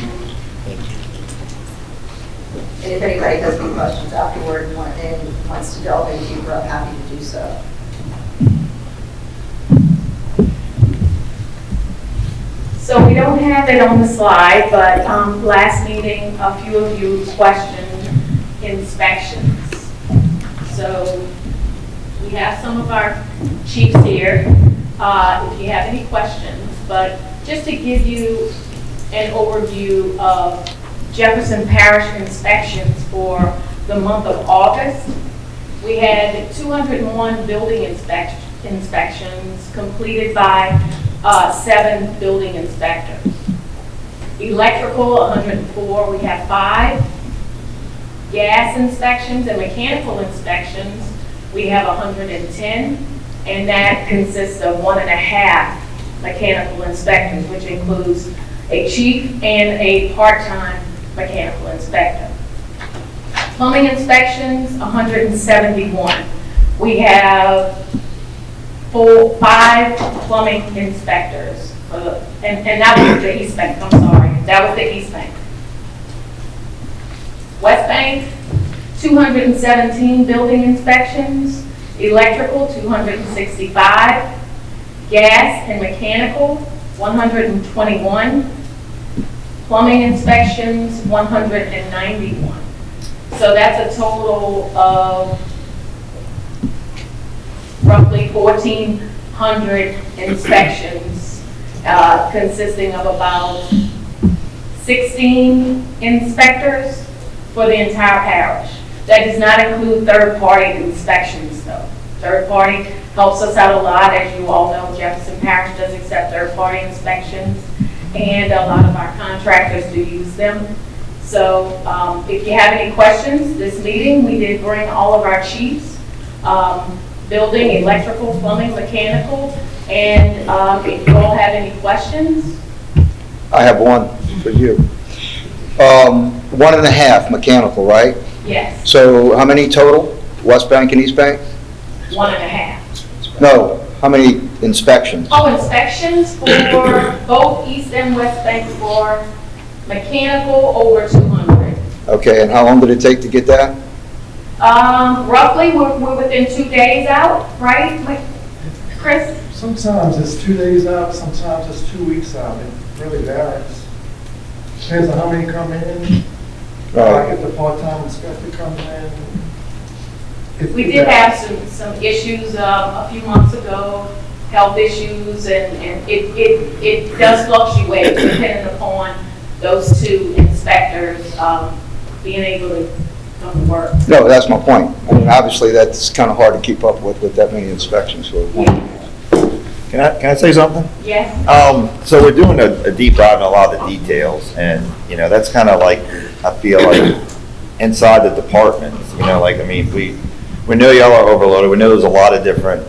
And if anybody has any questions afterward and wants to delve in deeper, I'm happy to do so. So we don't have it on the slide, but last meeting, a few of you questioned inspections. So we have some of our chiefs here, if you have any questions, but just to give you an overview of Jefferson Parish inspections for the month of August. We had 201 building inspections completed by 7 building inspectors. Electrical, 104, we have 5. Gas inspections and mechanical inspections, we have 110, and that consists of 1.5 mechanical inspectors, which includes a chief and a part-time mechanical inspector. Plumbing inspections, 171. We have 5 plumbing inspectors, and that was the East Bank, I'm sorry, that was the East Bank. West Bank, 217 building inspections, electrical, 265, gas and mechanical, 121, plumbing inspections, 191. So that's a total of roughly 1,400 inspections, consisting of about 16 inspectors for the entire parish. That does not include third-party inspections, though. third party helps us out a lot. As you all know, Jefferson Parish does accept third party inspections, and a lot of our contractors do use them. So if you have any questions, this meeting, we did bring all of our chiefs, building, electrical, plumbing, mechanical, and if you all have any questions. I have one for you. 1.5 mechanical, right? Yes, So how many total? West Bank and East Bank? 1.5. No, how many inspections? Oh, inspections for both East and West Bank for mechanical over 200. Okay, and how long did it take to get that? Roughly, we're within 2 days out, right, Chris? Sometimes it's 2 days out, sometimes it's 2 weeks out. It really varies. Depends on how many come in. Right. Like if the part-time inspector comes in. We did have some issues a few months ago, health issues, and it does fluctuate depending upon those two inspectors being able to come to work. No, that's my point. I mean, obviously, that's kind of hard to keep up with that many inspections. So Can I say something? Yes? So we're doing a deep dive in a lot of the details, and, you know, that's kind of like, I feel like, inside the departments, you know, like, I mean, we know y'all are overloaded, we know there's a lot of different,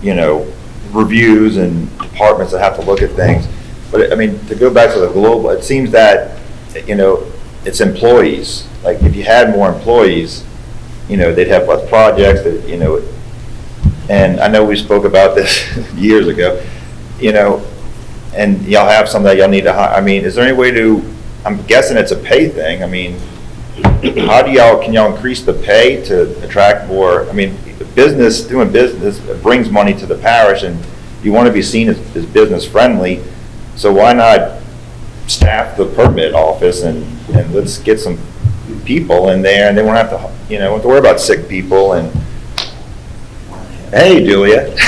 you know, reviews and departments that have to look at things, but, I mean, to go back to the global, it seems that, you know, it's employees, like, if you had more employees, you know, they'd have less projects, that, you know, and I know we spoke about this years ago, you know, and y'all have some that y'all need to hire. I mean, is there any way to, I'm guessing it's a pay thing. I mean, how do can y'all increase the pay to attract more? I mean, doing business brings money to the parish, and you want to be seen as business friendly. So why not staff the permit office and let's get some people in there, and they won't have to, you know, have to worry about sick people and. Hey, Julia. I'm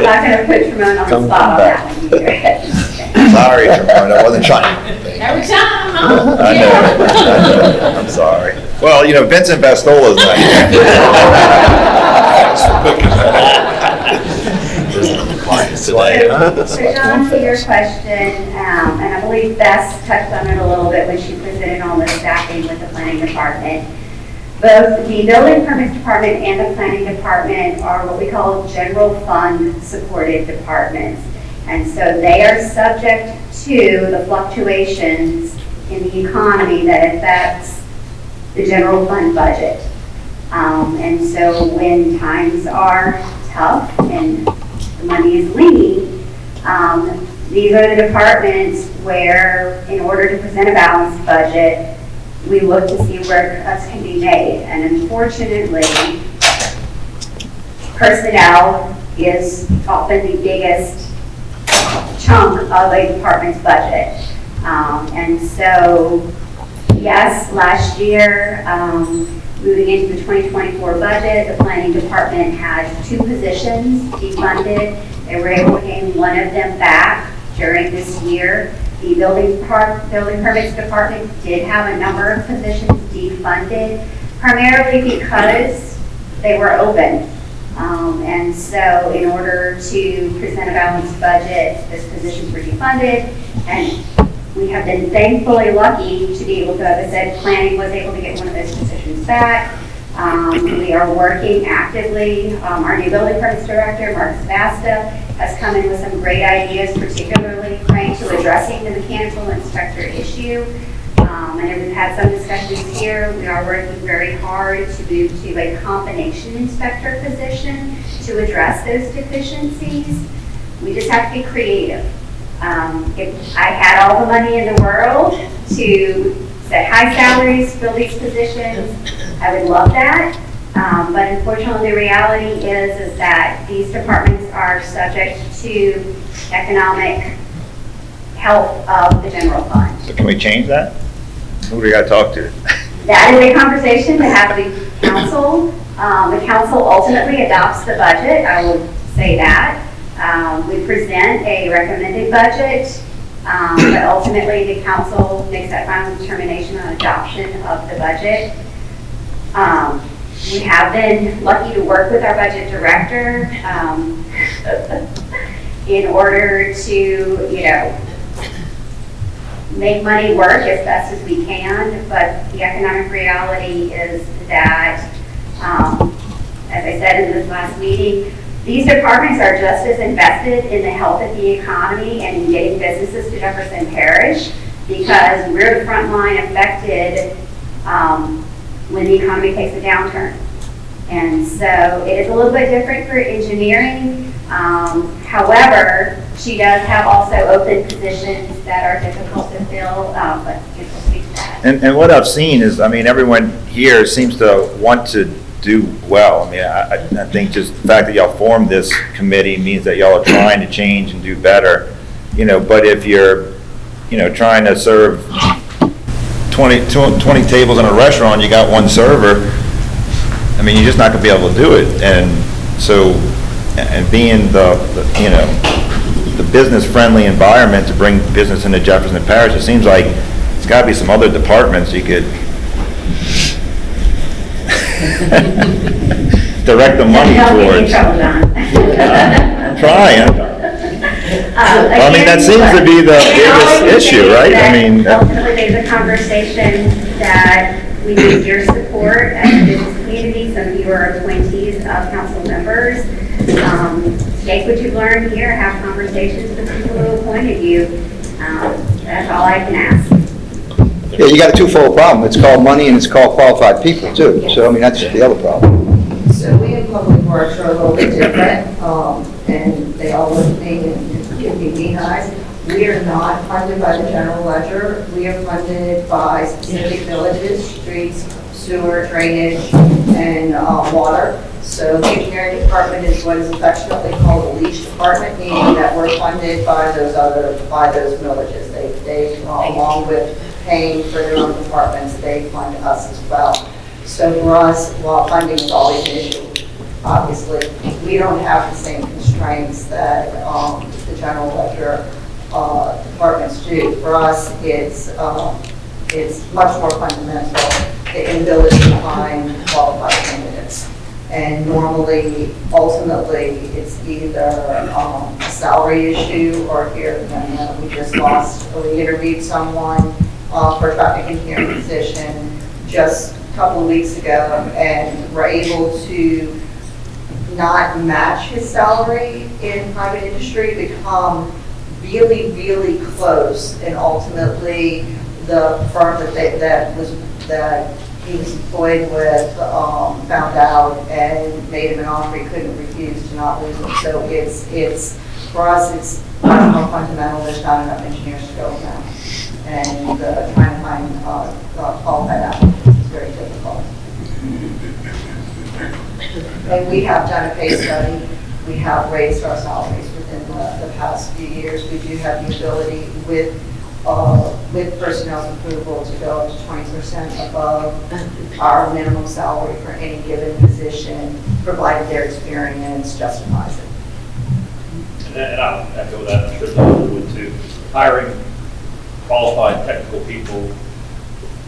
not going to put Tremont on the spot on that one either. Sorry, Tremont, I wasn't trying. Every time, huh? I know. I'm sorry. Well, you know, Vincent Bastola's not here. So John, to your question, and I believe Bess touched on it a little bit when she presented on the staffing with the planning department. Both the building permits department and the planning department are what we call general fund supported departments. And so they are subject to the fluctuations in the economy that affects the general fund budget. And so when times are tough and the money is lean, these are the departments where, in order to present a balanced budget, we look to see where cuts can be made. And unfortunately, personnel is often the biggest chunk of a department's budget. And so, yes, last year, moving into the 2024 budget, the planning department had 2 positions defunded. They were able to gain one of them back during this year. The building permits department did have a number of positions defunded, primarily because they were open. And so in order to present a balanced budget, those positions were defunded, and we have been thankfully lucky to be able to, as I said, planning was able to get one of those positions back. We are working actively. Our new building permits director, Mark Sebasta, has come in with some great ideas, particularly Frank, to addressing the mechanical inspector issue. And we've had some discussions here. We are working very hard to move to a combination inspector position to address those deficiencies. We just have to be creative. If I had all the money in the world to set high salaries, fill these positions, I would love that. But unfortunately, the reality is that these departments are subject to economic health of the general fund. So can we change that? Who do we got to talk to? That is a conversation to have the council. The council ultimately adopts the budget, I will say that. We present a recommended budget, but ultimately the council makes that final determination on adoption of the budget. We have been lucky to work with our budget director in order to, make money work as best as we can, but the economic reality is that, as I said in this last meeting, these departments are just as invested in the health of the economy and in getting businesses to Jefferson Parish, because we're the front line affected when the economy takes a downturn. And so it is a little bit different for engineering. However, she does have also open positions that are difficult to fill, but we'll speak to that. And what I've seen is, I mean, everyone here seems to want to do well. I mean, I think just the fact that y'all formed this committee means that y'all are trying to change and do better, but if you're, trying to serve 20 tables in a restaurant, you got one server, I mean, you're just not gonna be able to do it. And so, and being the business-friendly environment to bring business into Jefferson Parish, it seems like there's gotta be some other departments you could direct the money towards. I'm trying. I mean, that seems to be the biggest issue, right? I mean, ultimately, there's a conversation that we need your support as a business community. Some of you are appointees of council members. Take what you've learned here, have conversations with the people who appointed you. That's all I can ask. Yeah, you got a twofold problem. It's called money and it's called qualified people too. So, I mean, that's the other problem. So we in Public Works are a little bit different, and they all look at me and give me bean eyes. We are not funded by the general ledger. We are funded by specific villages, streets, sewer, drainage, and water. So the engineering department is what is affectionately called the leach department, meaning that we're funded by those villages. They along with paying for their own departments, they fund us as well. So for us, while funding is always an issue, obviously, we don't have the same constraints that the general ledger departments do. For us, it's much more fundamental, the inability to find qualified candidates. And normally, ultimately, it's either a salary issue, or here, we just we interviewed someone for a traffic engineering position just a couple of weeks ago, and were able to not match his salary in private industry, become really, really close, and ultimately the firm that he was employed with found out and made him an offer he couldn't refuse to not lose him. So it's for us, it's much more fundamental. There's not enough engineers to go around, and trying to find qualified applicants is very difficult. And we have done a pay study. We have raised our salaries within the past few years. We do have the ability with personnel's approval to go up to 20% above our minimum salary for any given position, provided their experience justifies it. And I'll echo that, I'm sure the other would too. Hiring qualified technical people,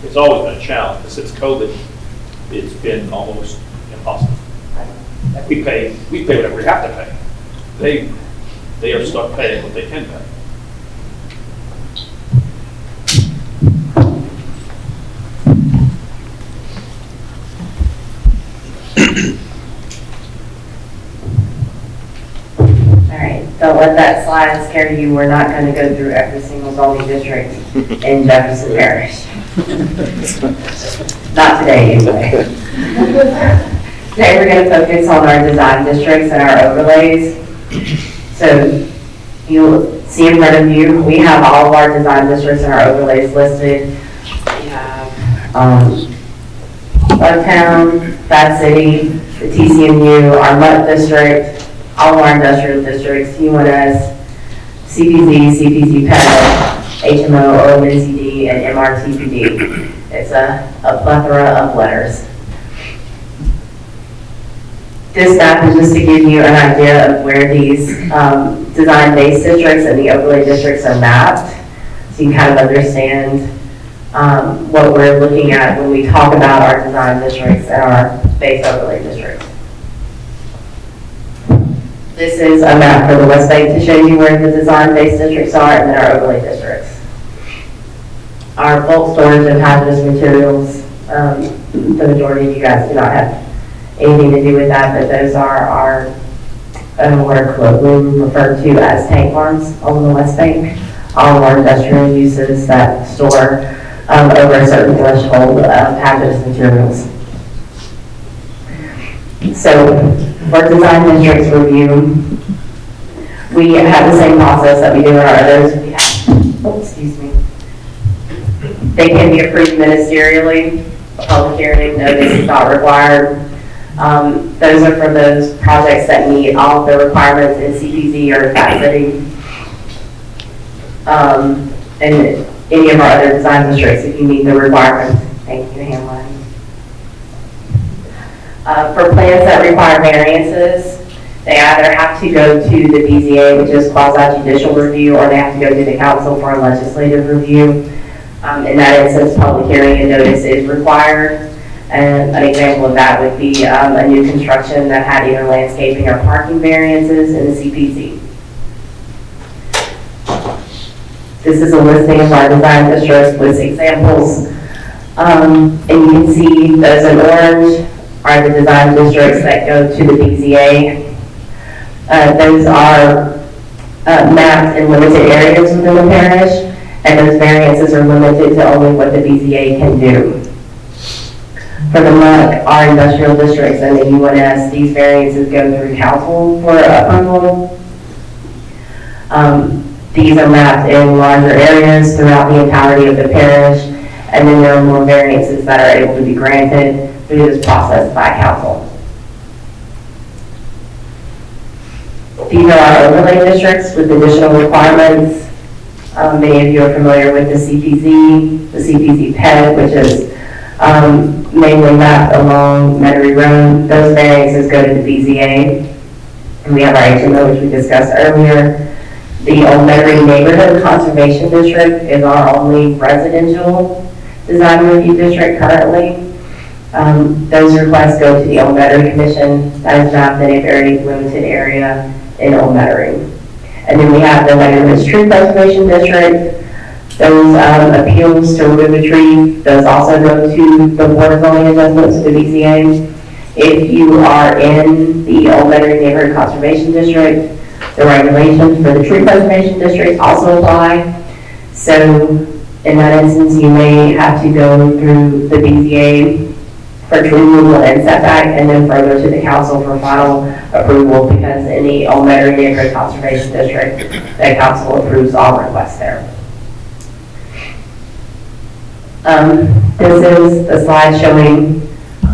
it's always been a challenge, but since COVID, it's been almost impossible. We pay whatever we have to pay. They are stuck paying what they can pay. All right, don't let that slide scare you. We're not going to go through every single zoning district in Jefferson Parish. Not today, anyway. Today, we're going to focus on our design districts and our overlays. So you'll see in front of you, we have all of our design districts and our overlays listed. We have Uptown, Fat City, the TCMU, our MUT district, all of our industrial districts, UNS, CPZ, CPZ PET, HMO, OMNCD, and MRTPD. It's a plethora of letters. This map is just to give you an idea of where these design-based districts and the overlay districts are mapped, so you can kind of understand what we're looking at when we talk about our design districts and our base overlay districts. This is a map for the West Bank to show you where the design-based districts are and then our overlay districts. Our bulk storage of hazardous materials, the majority of you guys do not have anything to do with that, but those are what are colloquially referred to as tank farms on the West Bank. All of our industrial uses that store over a certain threshold of hazardous materials. So for design districts review, we have the same process that we do in our others. We have, excuse me. They can be approved ministerially. A public hearing notice is not required. Those are for those projects that meet all of the requirements in CPZ or Fat City. And any of our other design districts if you meet the requirements. Thank you, Hamline. For plans that require variances, they either have to go to the BZA, which is quasi-judicial review, or they have to go to the council for a legislative review. In that instance, public hearing and notice is required. And an example of that would be a new construction that had either landscaping or parking variances in the CPZ. This is a listing of our design districts with examples. And you can see those in orange are the design districts that go to the BZA. Those are mapped in limited areas within the parish, and those variances are limited to only what the BZA can do. For the MUC, our industrial districts and the UNS, these variances go through council for approval. These are mapped in larger areas throughout the entirety of the parish, and then there are more variances that are able to be granted through this process by council. These are our overlay districts with additional requirements. Many of you are familiar with the CPZ PED, which is mainly mapped along Metairie Road. Those variances go to the BZA. And we have our HMO, which we discussed earlier. The Old Metairie Neighborhood Conservation District is our only residential design review district currently. Those requests go to the Old Metairie Commission. That is mapped in a very limited area in Old Metairie. And then we have the Neighborhood Tree Preservation District. Those appeals to remove a tree, those also go to the Board of Zoning Adjustments, the BZA. If you are in the Old Metairie Neighborhood Conservation District, the regulations for the Tree Preservation District also apply. So in that instance, you may have to go through the BZA for tree removal and setback, and then further to the council for final approval, because in the Old Metairie Neighborhood Conservation District, the council approves all requests there. This is the slide showing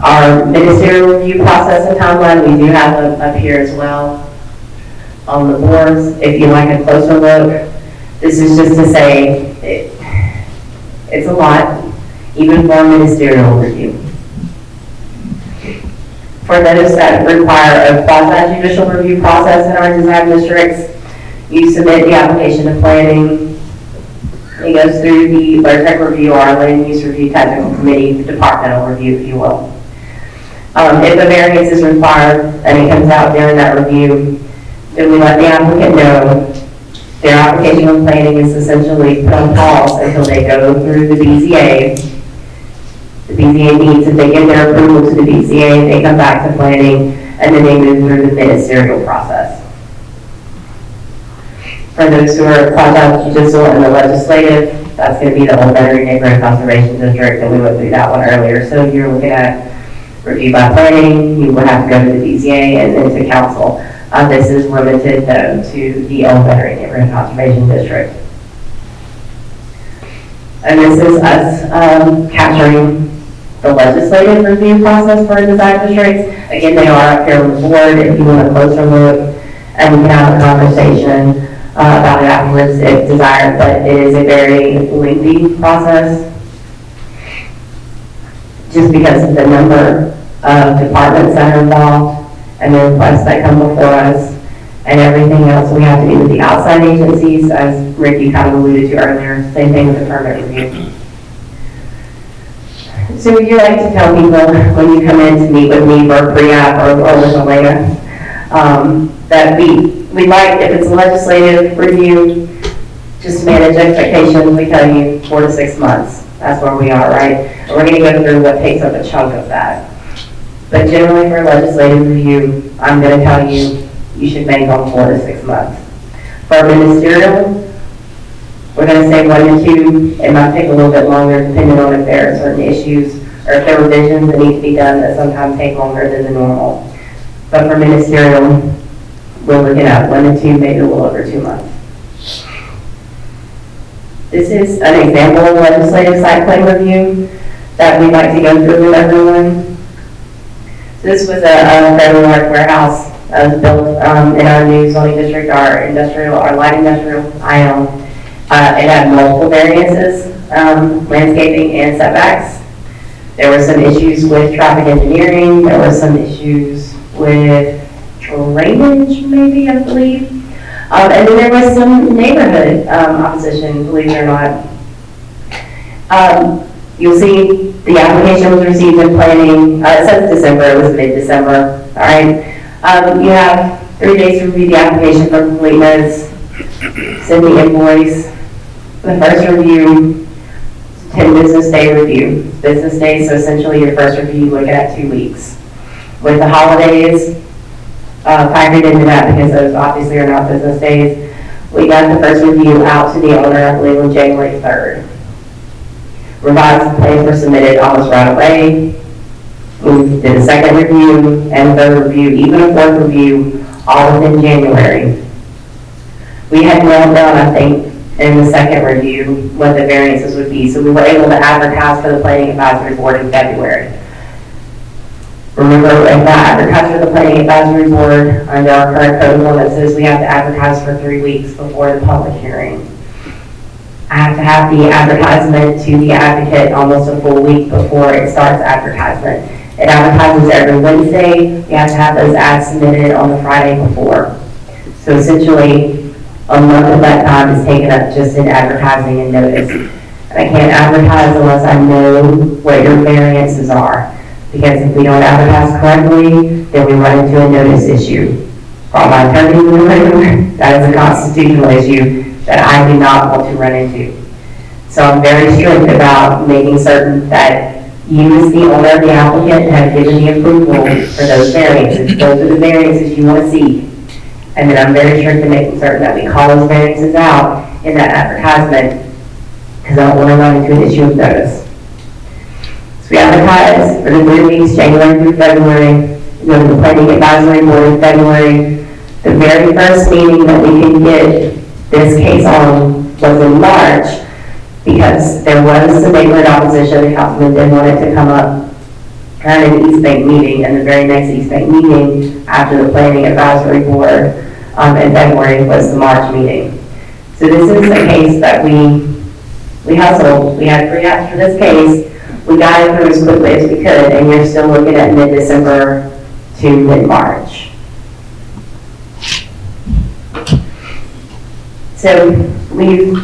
our ministerial review process and timeline. We do have them up here as well on the boards. If you like a closer look, this is just to say it's a lot, even for a ministerial review. For those that require a quasi-judicial review process in our design districts, you submit the application to planning. It goes through the LARTEC review, our land use review technical committee, the departmental review, if you will. If a variance is required and it comes out during that review, then we let the applicant know their application on planning is essentially put on pause until they go through the BZA. The BZA meets, if they give their approval to the BZA, they come back to planning, and then they move through the ministerial process. For those who are quasi-judicial and the legislative, that's going to be the Old Metairie Neighborhood Conservation District, and we went through that one earlier. So if you're looking at review by planning, you would have to go to the BZA and then to council. This is limited though to the Old Metairie Neighborhood Conservation District. And this is us capturing the legislative review process for design districts. Again, they are up here on the board if you want a closer look, and we can have a conversation about it afterwards if desired, but it is a very lengthy process just because of the number of departments that are involved and the requests that come before us and everything else we have to do with the outside agencies, as Ricky kind of alluded to earlier. Same thing with the permit review. So would you like to tell people when you come in to meet with me for pre-app or with Elena, that we'd like, if it's a legislative review, just to manage expectations, we tell you 4 to 6 months. That's where we are, right? And we're going to go through what takes up a chunk of that. But generally for legislative review, I'm going to tell you, you should bank on 4 to 6 months. For ministerial, we're going to say 1 to 2. It might take a little bit longer depending on if there are certain issues or if there are revisions that need to be done that sometimes take longer than the normal. But for ministerial, we're looking at 1 to 2, maybe a little over 2 months. This is an example of legislative site plan review that we'd like to go through with everyone. So this was a federal art warehouse built in our new zoning district, our light industrial IL. It had multiple variances, landscaping and setbacks. There were some issues with traffic engineering. There were some issues with drainage, maybe, I believe. And then there was some neighborhood opposition, believe it or not. You'll see the application was received in planning, it says December, it was mid-December, all right? You have 3 days to review the application for completeness, send the invoice. The first review, 10 business day review. Business days, so essentially your first review, you look at 2 weeks. With the holidays, factored into that because those obviously are not business days. We got the first review out to the owner, I believe, on January 3rd. Revised plans were submitted almost right away. We did a second review and a third review, even a fourth review, all within January. We had nailed down, I think, in the second review what the variances would be, so we were able to advertise for the Planning Advisory Board in February. Remember, if I advertise for the Planning Advisory Board under our current code of ordinances, we have to advertise for 3 weeks before the public hearing. I have to have the advertisement to the advocate almost a full week before it starts advertisement. It advertises every Wednesday. You have to have those ads submitted on the Friday before. So essentially, a month of that time is taken up just in advertising and notice. And I can't advertise unless I know what your variances are. Because if we don't advertise correctly, then we run into a notice issue. For my attorney in the room, that is a constitutional issue that I do not want to run into. So I'm very strict about making certain that you as the owner of the applicant have given the approval for those variances. Those are the variances you want to see. And then I'm very strict in making certain that we call those variances out in that advertisement because I don't want to run into an issue of notice. So we advertise for the 3 weeks, January through February. We go to the Planning Advisory Board in February. The very first meeting that we can get this case on was in March because there was some neighborhood opposition. The councilman didn't want it to come up at an East Bank meeting, and the very next East Bank meeting after the Planning Advisory Board in February was the March meeting. So this is a case that we hustled. We had 3 apps for this case. We got it through as quickly as we could, and you're still looking at mid-December to mid-March. So we've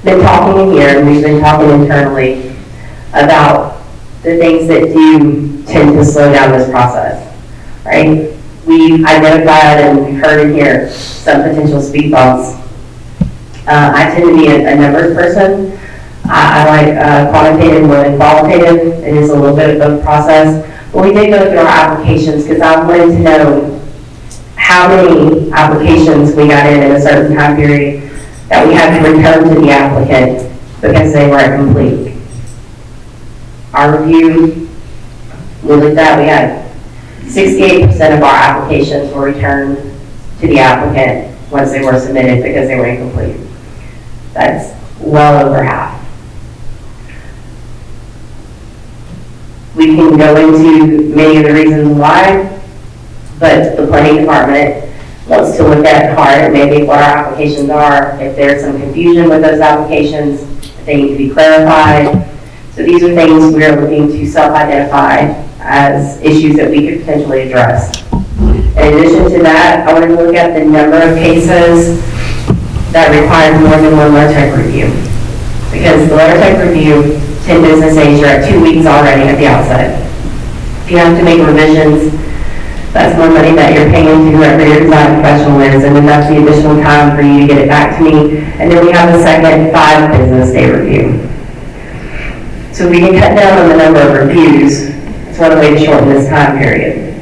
been talking in here, and we've been talking internally about the things that do tend to slow down this process, right? We've identified and we've heard in here some potential speed bumps. I tend to be a numbers person. I like quantitative more than qualitative. It is a little bit of both process. But we did go through our applications because I wanted to know how many applications we got in a certain time period that we had to return to the applicant because they weren't complete. Our review, we looked at, we had 68% of our applications were returned to the applicant once they were submitted because they were incomplete. That's well over half. We can go into many of the reasons why, but the planning department wants to look at hard maybe what our applications are, if there's some confusion with those applications, if they need to be clarified. So these are things we are looking to self-identify as issues that we could potentially address. In addition to that, I want to look at the number of cases that require more than one letter type review. Because the letter type review 10 business days, you're at 2 weeks already at the outset. If you have to make revisions, that's more money that you're paying to whoever your design professional is, and then that's the additional time for you to get it back to me. And then we have the second 5 business day review. So we can cut down on the number of reviews. It's one way to shorten this time period.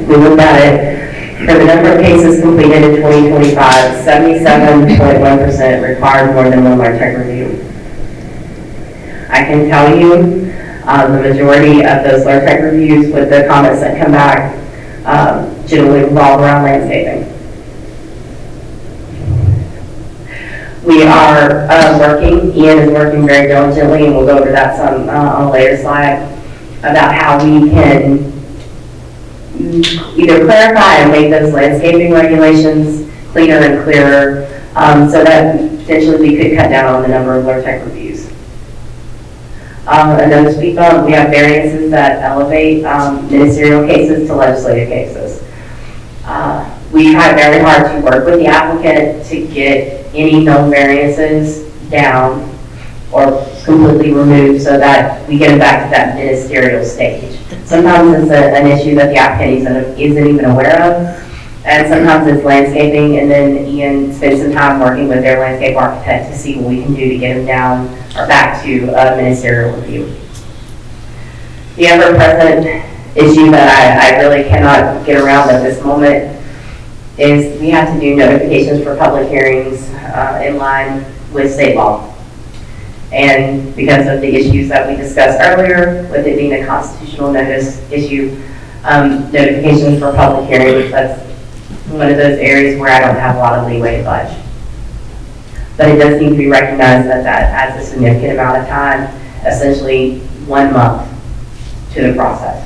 We looked at it. For the number of cases completed in 2025, 77.1% required more than one LARTEC review. I can tell you, the majority of those LARTEC reviews with the comments that come back generally revolve around landscaping. We are working, Ian is working very diligently, and we'll go over that some on a later slide, about how we can either clarify and make those landscaping regulations cleaner and clearer, so that potentially we could cut down on the number of LARTEC reviews. And then to speak on, we have variances that elevate ministerial cases to legislative cases. We try very hard to work with the applicant to get any known variances down or completely removed so that we get them back to that ministerial stage. Sometimes it's an issue that the applicant isn't even aware of, and sometimes it's landscaping, and then Ian spends some time working with their landscape architect to see what we can do to get them down or back to a ministerial review. The ever-present issue that I really cannot get around at this moment is we have to do notifications for public hearings in line with state law. And because of the issues that we discussed earlier, with it being a constitutional notice issue, notifications for public hearings, that's one of those areas where I don't have a lot of leeway to budge. But it does need to be recognized that that adds a significant amount of time, essentially 1 month to the process.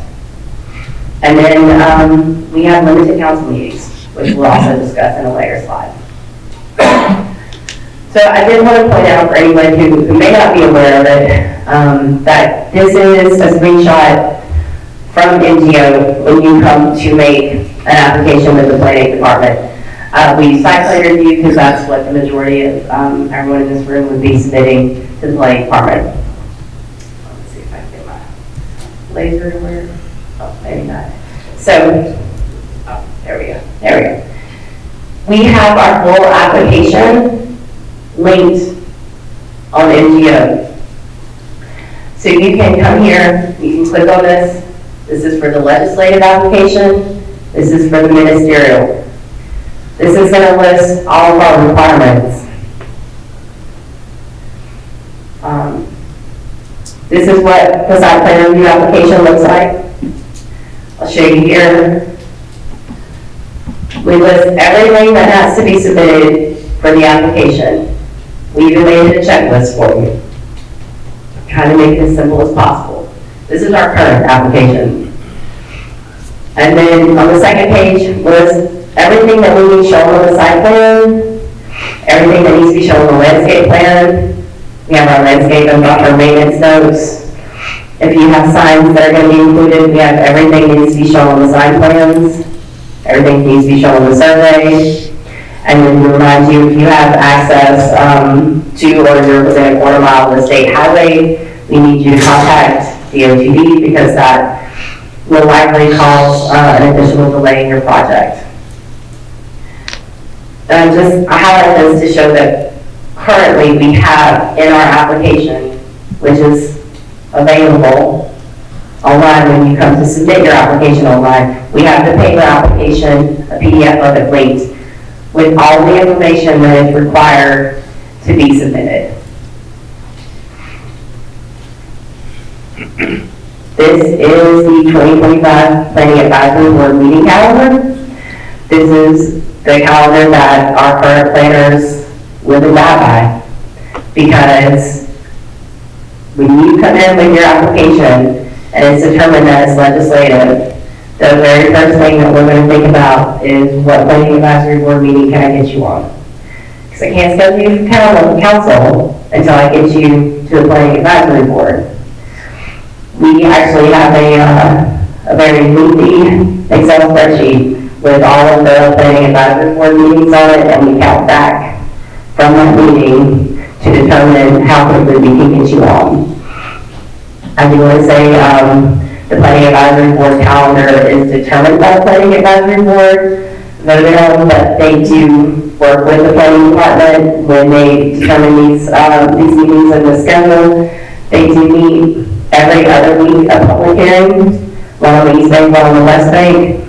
And then we have limited council meetings, which we'll also discuss in a later slide. So I did want to point out for anyone who may not be aware of it, that this is a screenshot from NGO when you come to make an application with the planning department. We use site plan review because that's what the majority of everyone in this room would be submitting to the planning department. Let's see if I can get my laser to where, oh, maybe not. So, oh, there we go, there we go. We have our full application linked on NGO. So you can come here, you can click on this. This is for the legislative application. This is for the ministerial. This is going to list all of our requirements. This is what the site plan review application looks like. I'll show you here. We list everything that has to be submitted for the application. We even made it a checklist for you. Trying to make it as simple as possible. This is our current application. And then on the second page was everything that we need shown on the site plan, everything that needs to be shown on the landscape plan. We have our landscape and buffer maintenance notes. If you have signs that are going to be included, we have everything that needs to be shown on the sign plans. Everything needs to be shown on the survey. And then we remind you, if you have access to or you're within a quarter mile of the state highway, we need you to contact the OTD because that will likely cause an additional delay in your project. I highlight this to show that currently we have in our application, which is available online when you come to submit your application online, we have the paper application, a PDF of it linked, with all the information that is required to be submitted. This is the 2025 Planning Advisory Board meeting calendar. This is the calendar that our current planners live and die by. Because when you come in with your application and it's determined that it's legislative, the very first thing that we're going to think about is what Planning Advisory Board meeting can I get you on? Because I can't schedule you for council until I get you to the Planning Advisory Board. We actually have a very lengthy Excel spreadsheet with all of the Planning Advisory Board meetings on it, and we count back from that meeting to determine how quickly we can get you on. I do want to say, the planning advisory board calendar is determined by the planning advisory board, voted on, but they do work with the planning department when they determine these meetings in the schedule. They do meet every other week of public hearings, one on the East Bank, one on the West Bank.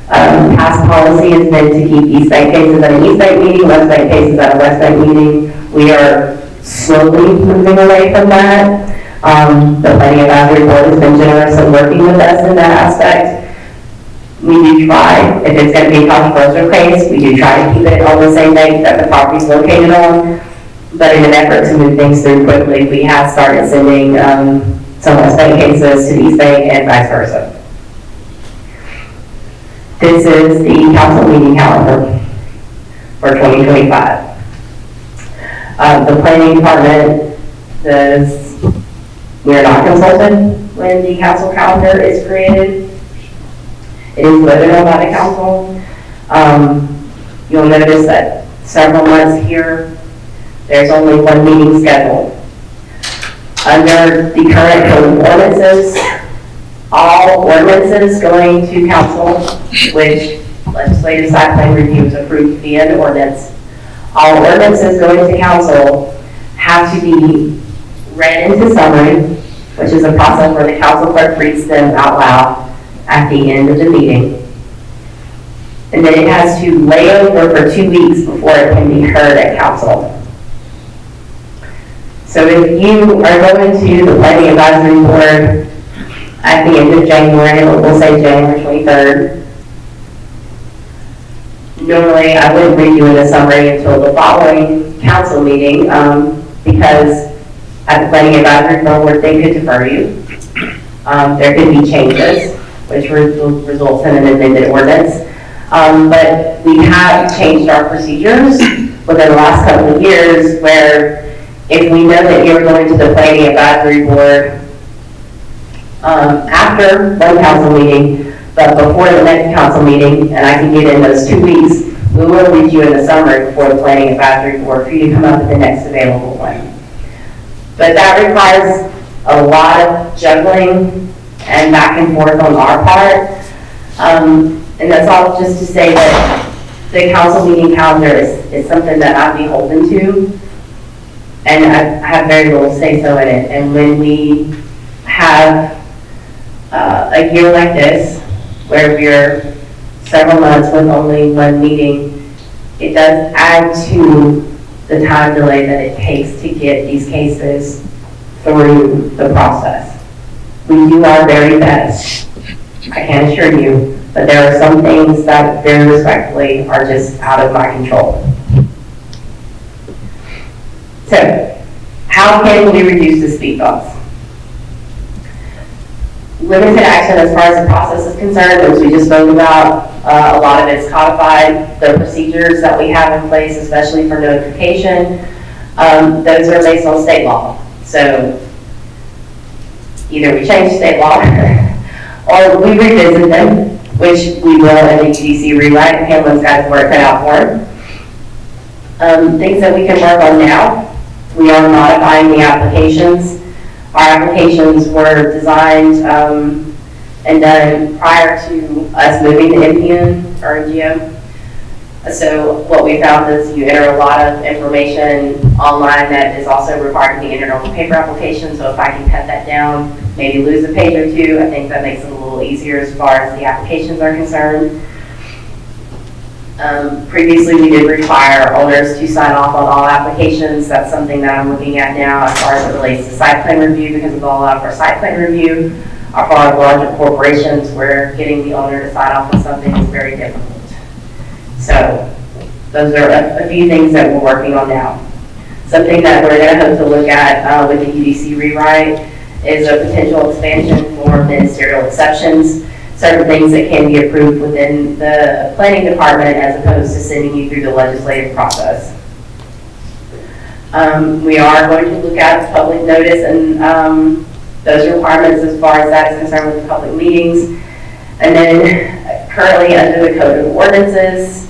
Past policy has been to keep East Bank cases at an East Bank meeting, West Bank cases at a West Bank meeting. We are slowly moving away from that. The planning advisory board has been generous in working with us in that aspect. We do try, if it's going to be a controversial case, we do try to keep it on the same date that the property is located on. But in an effort to move things through quickly, we have started sending some West Bank cases to the East Bank and vice versa. This is the council meeting calendar for 2025. The planning department we are not consulted when the council calendar is created. It is voted on by the council. You'll notice that several months here, there's only one meeting scheduled. Under the current code of ordinances, all ordinances going to council, which legislative site plan review is approved via an ordinance, all ordinances going to council have to be read into summary, which is a process where the council clerk reads them out loud at the end of the meeting. And then it has to lay over for 2 weeks before it can be heard at council. So if you are going to the planning advisory board at the end of January, we'll say January 23rd, normally I wouldn't read you in the summary until the following council meeting because at the planning advisory board, they could defer you. There could be changes, which results in an amended ordinance. But we have changed our procedures within the last couple of years where if we know that you're going to the planning advisory board after one council meeting, but before the next council meeting, and I can get in those 2 weeks, we will read you in the summary before the planning advisory board for you to come up with the next available one. But that requires a lot of juggling and back and forth on our part. And that's all just to say that the council meeting calendar is something that I'm beholden to, and I have very little say-so in it. And when we have a year like this, where we're several months with only one meeting, it does add to the time delay that it takes to get these cases through the process. We do our very best, I can assure you, but there are some things that very respectfully are just out of my control. So, how can we reduce the speed bumps? Limited action as far as the process is concerned, as we just spoke about, a lot of it's codified. The procedures that we have in place, especially for notification, those are based on state law. So either we change state law or we revisit them, which we will in the UDC rewrite, and Hamlin's got his work cut out for him. Things that we can work on now, we are modifying the applications. Our applications were designed and done prior to us moving to NPN or NGO. So what we found is you enter a lot of information online that is also required to be entered on the paper application. So if I can cut that down, maybe lose a page or two, I think that makes it a little easier as far as the applications are concerned. Previously, we did require owners to sign off on all applications. That's something that I'm looking at now as far as it relates to site plan review, because of all of our site plan review. As far as larger corporations, where getting the owner to sign off on something is very difficult. So those are a few things that we're working on now. Something that we're going to hope to look at with the UDC rewrite is a potential expansion for ministerial exceptions. Certain things that can be approved within the planning department as opposed to sending you through the legislative process. We are going to look at public notice and those requirements as far as that is concerned with the public meetings. And then currently under the code of ordinances,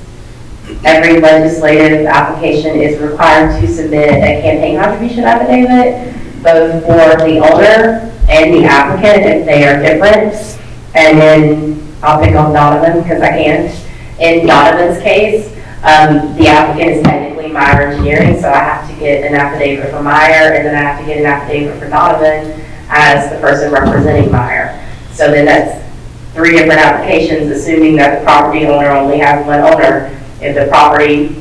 every legislative application is required to submit a campaign contribution affidavit, both for the owner and the applicant if they are different. And then I'll pick on Donovan because I can. In Donovan's case, the applicant is technically Meyer Engineering, so I have to get an affidavit for Meyer, and then I have to get an affidavit for Donovan as the person representing Meyer. So then that's 3 different applications, assuming that the property owner only has one owner. If the property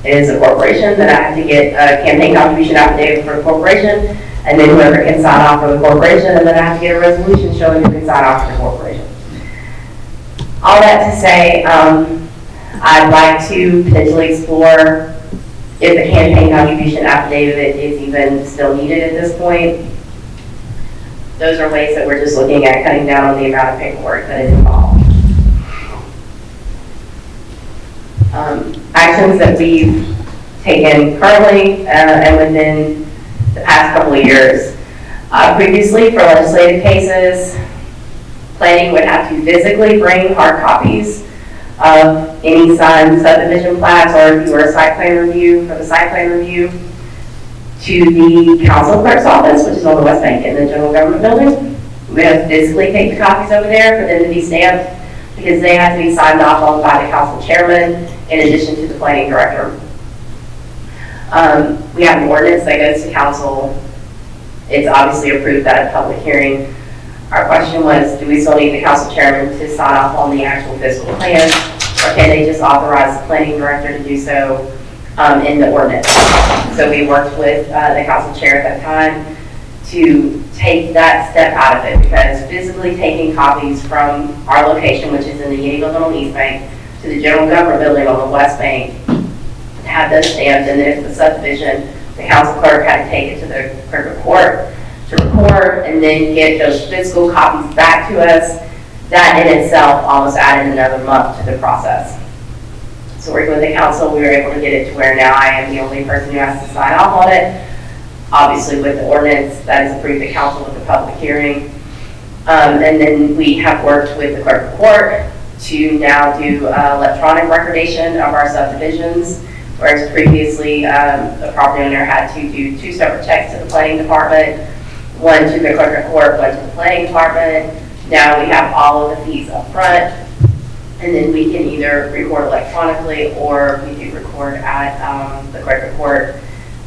is a corporation, then I have to get a campaign contribution affidavit for the corporation, and then whoever can sign off for the corporation, and then I have to get a resolution showing who can sign off for the corporation. All that to say, I'd like to potentially explore if a campaign contribution affidavit is even still needed at this point. Those are ways that we're just looking at cutting down on the amount of paperwork that is involved. Actions that we've taken currently and within the past couple of years. Previously, for legislative cases, planning would have to physically bring hard copies of any signed subdivision plats, or if you were a site plan review, for the site plan review, to the council clerk's office, which is on the West Bank in the general government building. We have to physically take the copies over there for them to be stamped, because they have to be signed off on by the council chairman in addition to the planning director. We have an ordinance that goes to council. It's obviously approved at a public hearing. Our question was, do we still need the council chairman to sign off on the actual fiscal plan, or can they just authorize the planning director to do so in the ordinance? So we worked with the council chair at that time to take that step out of it, because physically taking copies from our location, which is in the Yale building on the East Bank, to the general government building on the West Bank, to have those stamped, and then if the subdivision, the council clerk had to take it to the clerk of court to record, and then get those physical copies back to us. That in itself almost added another month to the process. So working with the council, we were able to get it to where now I am the only person who has to sign off on it. Obviously with the ordinance that is approved at council with the public hearing. And then we have worked with the clerk of court to now do electronic recordation of our subdivisions, whereas previously the property owner had to do 2 separate checks to the planning department, one to the clerk of court, one to the planning department. Now we have all of the fees up front, and then we can either record electronically, or we do record at the clerk of court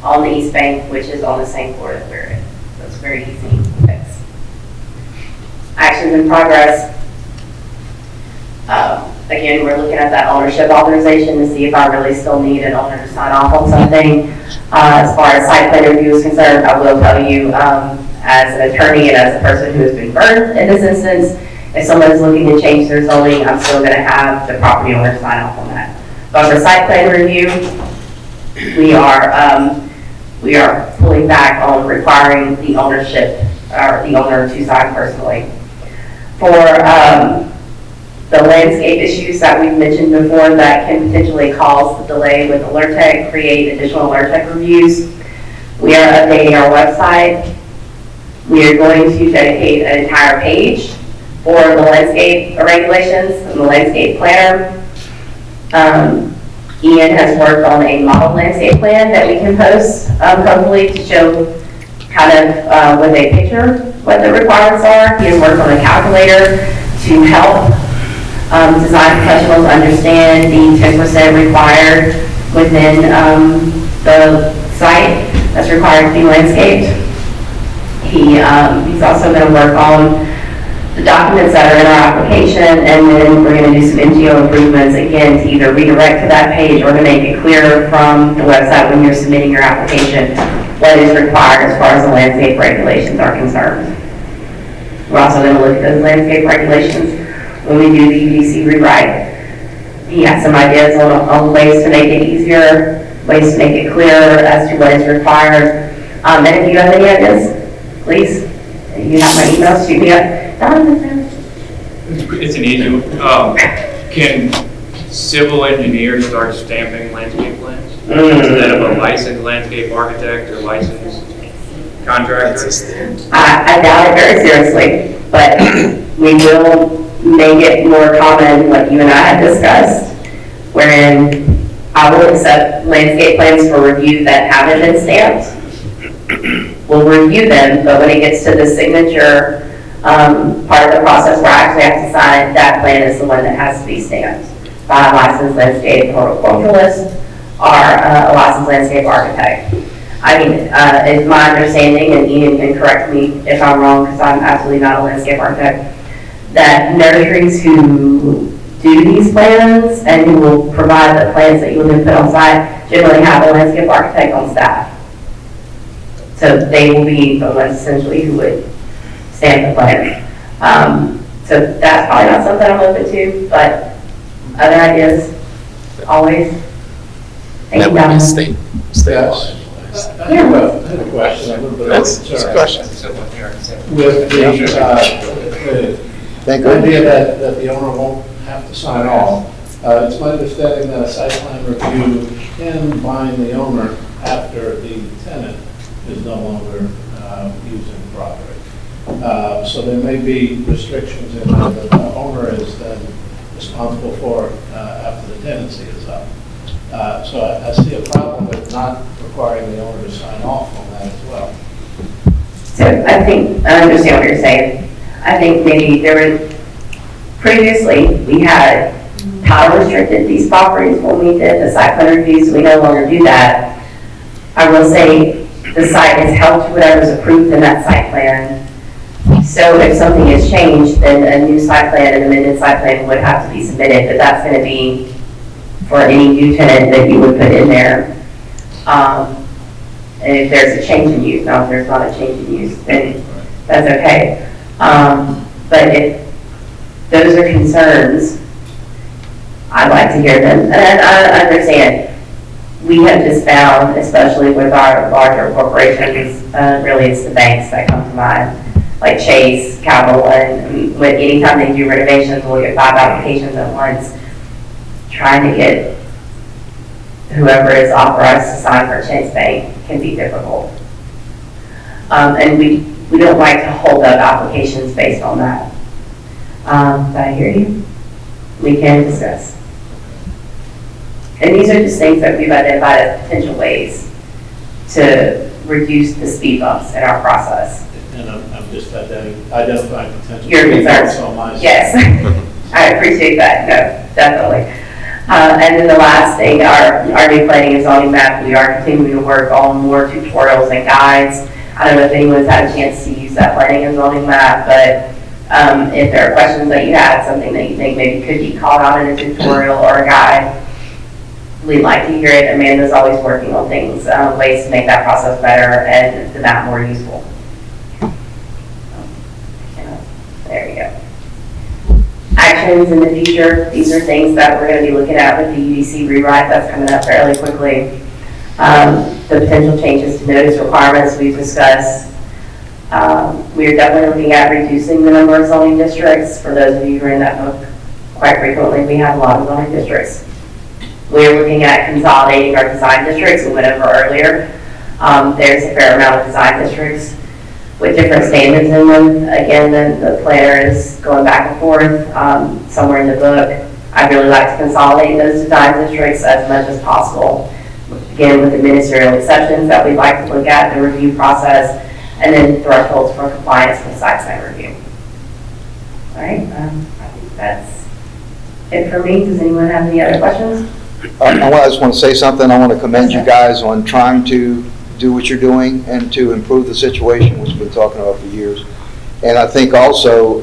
on the East Bank, which is on the same floor that we're in. So it's very easy to fix. Actions in progress. Again, we're looking at that ownership authorization to see if I really still need an owner to sign off on something. As far as site plan review is concerned, I will tell you, as an attorney and as a person who has been burned in this instance, if someone is looking to change their zoning, I'm still going to have the property owner sign off on that. But for site plan review, we are pulling back on requiring the ownership, or the owner to sign personally. For the landscape issues that we've mentioned before that can potentially cause the delay with AlertTech, create additional AlertTech reviews, we are updating our website. We are going to dedicate an entire page for the landscape regulations and the landscape planner. Ian has worked on a model landscape plan that we can post, hopefully, to show kind of with a picture what the requirements are. He has worked on a calculator to help design professionals understand the 10% required within the site that's required to be landscaped. He's also going to work on the documents that are in our application, and then we're going to do some NGO improvements, again, to either redirect to that page or to make it clearer from the website when you're submitting your application what is required as far as the landscape regulations are concerned. We're also going to look at those landscape regulations when we do the UDC rewrite. He has some ideas on ways to make it easier, ways to make it clearer as to what is required. And if you have any ideas, please, you have my email, shoot me up. It's an easy one. Can civil engineers start stamping landscape plans instead of a licensed landscape architect or licensed contractor? I doubt it very seriously, but we will make it more common what you and I have discussed, wherein I will accept landscape plans for review that haven't been stamped. we'll review them, but when it gets to the signature part of the process where I actually have to sign, that plan is the one that has to be stamped by a licensed landscape horticulturalist or a licensed landscape architect. I mean, it's my understanding, and Ian can correct me if I'm wrong, because I'm absolutely not a landscape architect, that nurseries who do these plans and who will provide the plans that you will then put on site generally have a landscape architect on staff. So they will be the ones essentially who would stamp the plan. So that's probably not something I'm open to, but other ideas, always. Thank you, Don. State law. I have a question, a little bit of That's a concern. question. With the idea that the owner won't have to sign off, it's my understanding that a site plan review can bind the owner after the tenant is no longer using the property. So there may be restrictions in that the owner is then responsible for after the tenancy is up. So I see a problem with not requiring the owner to sign off on that as well. So I think, I understand what you're saying. I think maybe previously, we had title restricted these properties when we did the site plan reviews. We no longer do that. I will say the site is held to whatever's approved in that site plan. So if something is changed, then a new site plan, an amended site plan would have to be submitted, but that's going to be for any new tenant that you would put in there. And if there's a change in use, now if there's not a change in use, then that's okay. But if those are concerns, I'd like to hear them. And I understand. We have just found, especially with our larger corporations, really it's the banks that come to mind, like Chase, Capital, and when anytime they do renovations, we'll get 5 applications at once, trying to get whoever is authorized to sign for Chase Bank can be difficult. And we don't like to hold up applications based on that. But I hear you. We can discuss. And these are just things that we've identified as potential ways to reduce the speed bumps in our process. And I'm just identifying potential. Your concerns. On my side. Yes, I appreciate that. No, definitely. And then the last thing, our new planning and zoning map, we are continuing to work on more tutorials and guides. I don't know if anyone's had a chance to use that planning and zoning map, but if there are questions that you had, something that you think maybe could be called out in a tutorial or a guide, we'd like to hear it. Amanda's always working on things, ways to make that process better and the map more useful. There you go. Actions in the future, these are things that we're going to be looking at with the UDC rewrite that's coming up fairly quickly. The potential changes to notice requirements we've discussed. We are definitely looking at reducing the number of zoning districts. For those of you who are in that book quite frequently, we have a lot of zoning districts. We're looking at consolidating our design districts we went over earlier. There's a fair amount of design districts with different standards in them. Again, the planner is going back and forth somewhere in the book. I'd really like to consolidate those design districts as much as possible. Again, with the ministerial exceptions that we'd like to look at, the review process, and then thresholds for compliance with site plan review. All right, I think that's it for me. Does anyone have any other questions? I just want to say something. I want to commend you guys on trying to do what you're doing and to improve the situation, which we've been talking about for years. And I think also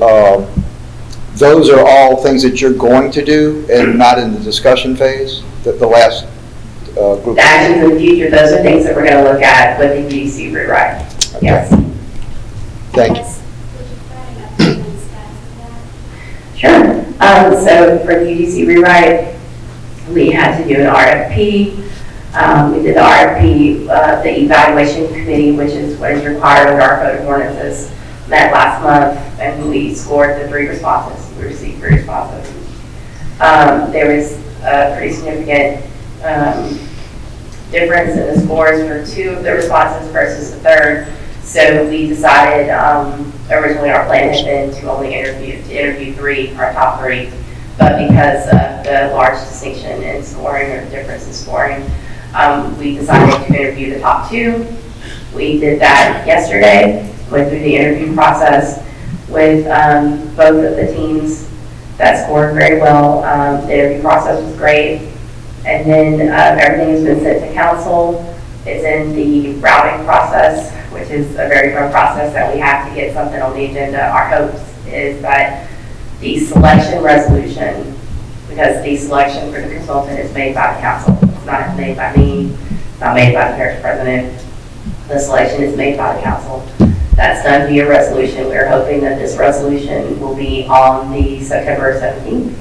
those are all things that you're going to do and not in the discussion phase, the last group. The actions in the future, those are things that we're going to look at with the UDC rewrite. Okay. Yes. Thank you. Sure. So for the UDC rewrite, we had to do an RFP. We did the RFP, the evaluation committee, which is what is required under our code of ordinances, met last month, and we scored the 3 responses. We received 3 responses. There was a pretty significant difference in the scores for 2 of the responses versus the 3rd. So we decided, originally our plan had been to only interview 3, our top 3, but because of the large distinction in scoring or difference in scoring, we decided to interview the top 2, We did that yesterday, went through the interview process with both of the teams that scored very well. The interview process was great. And then everything has been sent to council. It's in the routing process, which is a very fun process that we have to get something on the agenda. Our hopes is that the selection resolution, because the selection for the consultant is made by the council. It's not made by me, it's not made by the parish president. The selection is made by the council. That's done via resolution. We're hoping that this resolution will be on the September 17th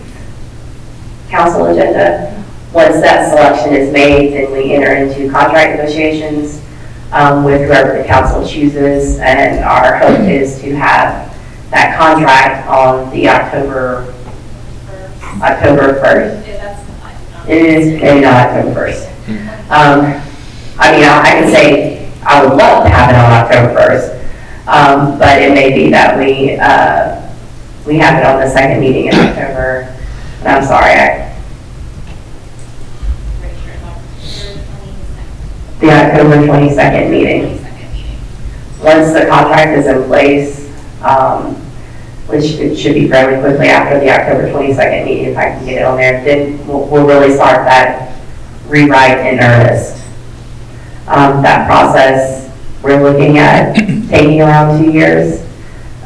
council agenda. Once that selection is made, then we enter into contract negotiations with whoever the council chooses, and our hope is to have that contract on the October 1st. It is maybe not October 1st. I mean, I can say I would love to have it on October 1st, but it may be that we have it on the second meeting in October. And I'm sorry, the October 22nd meeting. Once the contract is in place, which it should be fairly quickly after the October 22nd meeting, if I can get it on there, then we'll really start that rewrite in earnest. That process, we're looking at taking around 2 years.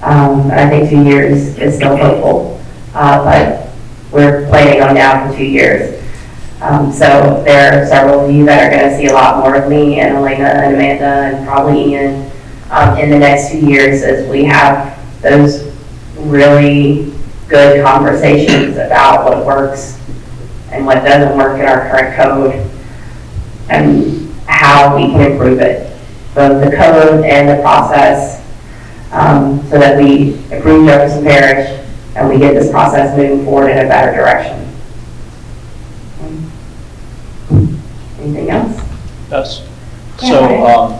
I think 2 years is still hopeful, but we're planning on now for 2 years. So there are several of you that are going to see a lot more of me and Elena and Amanda and probably Ian in the next 2 years as we have those really good conversations about what works and what doesn't work in our current code and how we can improve it, both the code and the process, so that we improve Jefferson Parish and we get this process moving forward in a better direction. Anything else? Yes. So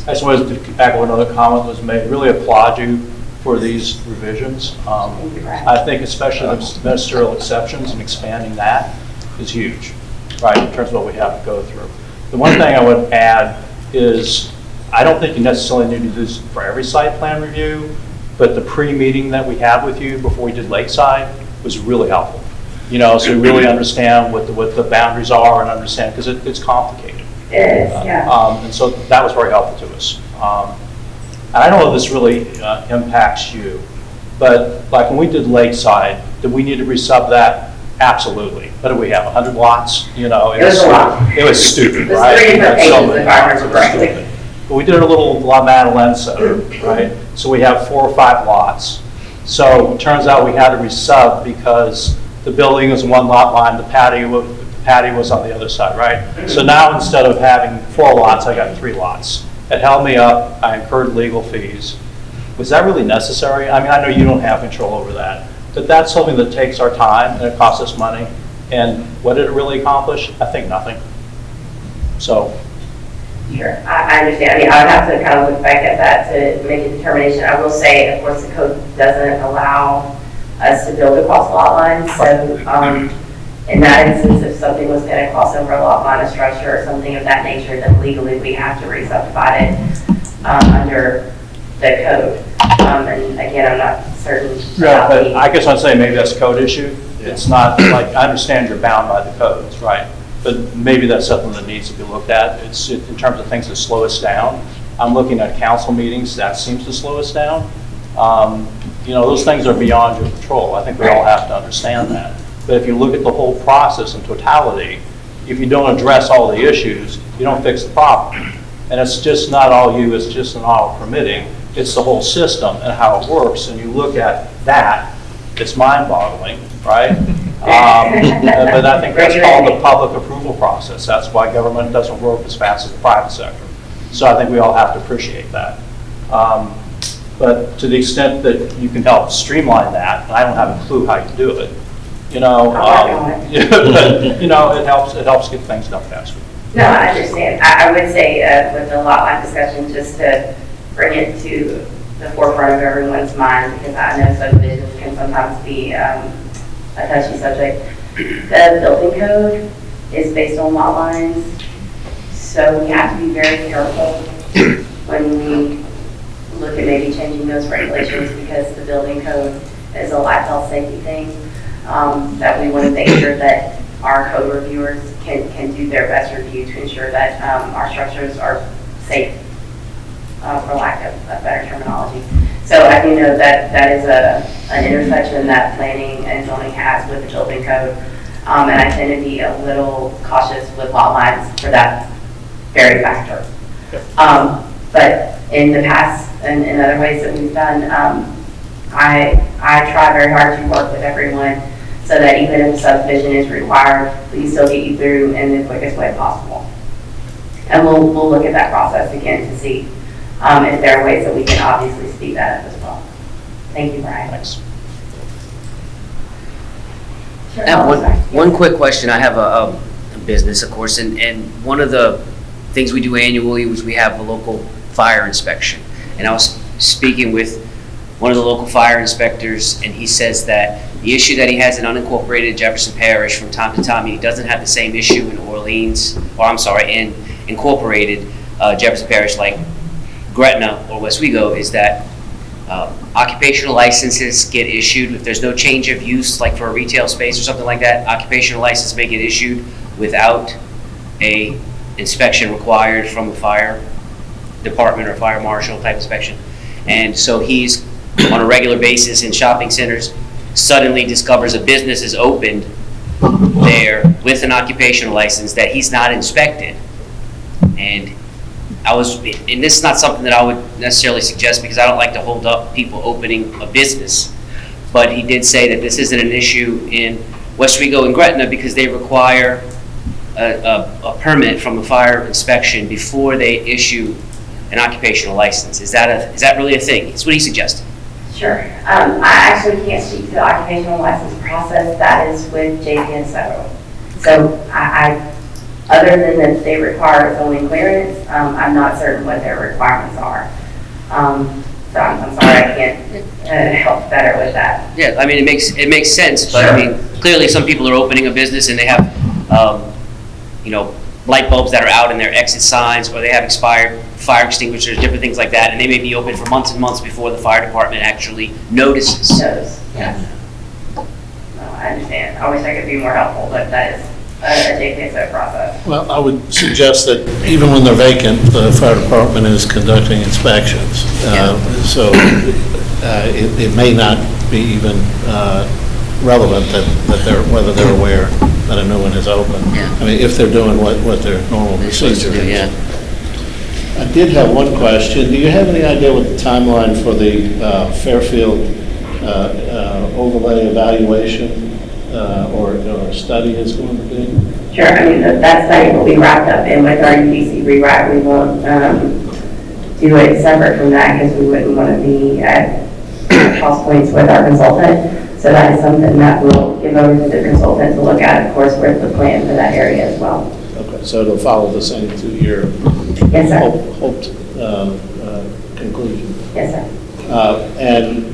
I just wanted to echo another comment was made. Really applaud you for these revisions. I think especially the ministerial exceptions and expanding that is huge, right, in terms of what we have to go through. The one thing I would add is I don't think you necessarily need to do this for every site plan review, but the pre-meeting that we had with you before we did Lakeside was really helpful. You know, so we really understand what the boundaries are and understand, because it's complicated. It is, yeah. And so that was very helpful to us. And I don't know if this really impacts you, but like when we did Lakeside, did we need to resub that? Absolutely. What do we have, 100 lots? You know, it was a lot. It was stupid, There's right? 3 different pages, So many if I lots, remember it was correctly. stupid. But we did a little La Madeleine setup, right? So we have 4 or 5 lots. So it turns out we had to resub because the building was one lot line, the patio was on the other side, right? So now instead of having 4 lots, I got 3 lots. It held me up, I incurred legal fees. Was that really necessary? I mean, I know you don't have control over that, but that's something that takes our time and it costs us money. And what did it really accomplish? I think nothing. So. Sure, I understand. I mean, I would have to kind of look back at that to make a determination. I will say, of course, the code doesn't allow us to build across lot lines. So in that instance, if something was going to cross over a lot line, a structure or something of that nature, then legally we have to re-subdivide it under the code. And again, I'm not certain. Yeah, but I guess I'm saying maybe that's a code issue. Yeah. It's not like, I understand you're bound by the codes, right? But maybe that's something that needs to be looked at. It's in terms of things that slow us down. I'm looking at council meetings, that seems to slow us down. You know, those things are beyond your control. I think we all have to understand that. But if you look at the whole process in totality, if you don't address all the issues, you don't fix the problem. And it's just not all you, it's just not all permitting. It's the whole system and how it works. And you look at that, it's mind-boggling, right? But I think that's called the public approval process. That's why government doesn't work as fast as the private sector. So I think we all have to appreciate that. But to the extent that you can help streamline that, and I don't have a clue how you do it, you know, but, you know, it helps get things done faster. No, I understand. I would say with the lot line discussion, just to bring it to the forefront of everyone's mind, because I know subdivisions can sometimes be a touchy subject. The building code is based on lot lines, so we have to be very careful when we look at maybe changing those regulations, because the building code is a life health safety thing, that we want to make sure that our code reviewers can do their best review to ensure that our structures are safe, for lack of a better terminology. So I do know that that is an intersection that planning and zoning has with the building code. And I tend to be a little cautious with lot lines for that very factor. But in the past and in other ways that we've done, I try very hard to work with everyone so that even if a subdivision is required, we still get you through in the quickest way possible. And we'll look at that process again to see if there are ways that we can obviously speed that up as well. Thank you, Brian. Thanks. Sure. I have one quick question. I have a business, of course, and one of the things we do annually is we have a local fire inspection. And I was speaking with one of the local fire inspectors, and he says that the issue that he has in unincorporated Jefferson Parish from time to time, he doesn't have the same issue in Orleans, or I'm sorry, in incorporated Jefferson Parish like Gretna or Westwego, is that occupational licenses get issued if there's no change of use, like for a retail space or something like that. Occupational license may get issued without a inspection required from a fire department or fire marshal type inspection. And so he's on a regular basis in shopping centers, suddenly discovers a business is opened there with an occupational license that he's not inspected. And this is not something that I would necessarily suggest, because I don't like to hold up people opening a business. But he did say that this isn't an issue in Westwego and Gretna because they require a permit from a fire inspection before they issue an occupational license. Is that really a thing? It's what he suggested. Sure. I actually can't speak to the occupational license process. That is with JPSO. So I other than that they require zoning clearance, I'm not certain what their requirements are. So I'm sorry, I can't help better with that. Yeah, I mean, it makes sense, but Sure. I mean, clearly some people are opening a business and they have, light bulbs that are out in their exit signs, or they have expired fire extinguishers, different things like that, and they may be open for months and months before the fire department actually notices. Yes. No, I understand. I wish I could be more helpful, but that is a JPSO process. Well, I would suggest that even when they're vacant, the fire department is conducting inspections. So it may not be even relevant whether they're aware that a new one is open. Yeah. I mean, if they're doing what their normal procedure is. Yeah. I did have one question. Do you have any idea what the timeline for the Fairfield overlay evaluation or study is going to be? Sure. I mean, that study will be wrapped up, and with our UDC rewrite, we won't do it separate from that because we wouldn't want to be at cost points with our consultant. So that is something that we'll give over to the consultant to look at, of course, with the plan for that area as well. Okay, so it'll follow the same 2-year Yes, sir. hoped conclusion. Yes, sir. And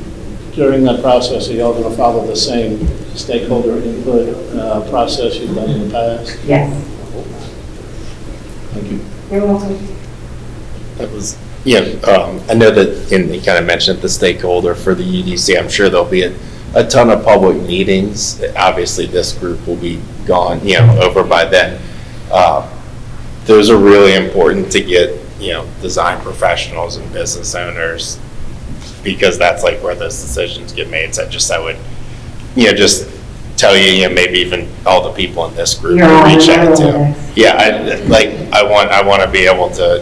during that process, are you all going to follow the same stakeholder input process you've done in the past? Yes. Thank you. You're welcome. That was, I know that, and you kind of mentioned the stakeholder for the UDC. I'm sure there'll be a ton of public meetings. Obviously, this group will be gone, over by then. Those are really important to get, design professionals and business owners, because that's like where those decisions get made. So I would, just tell you, maybe even all the people in this group to reach out to. Yeah, I want to be able to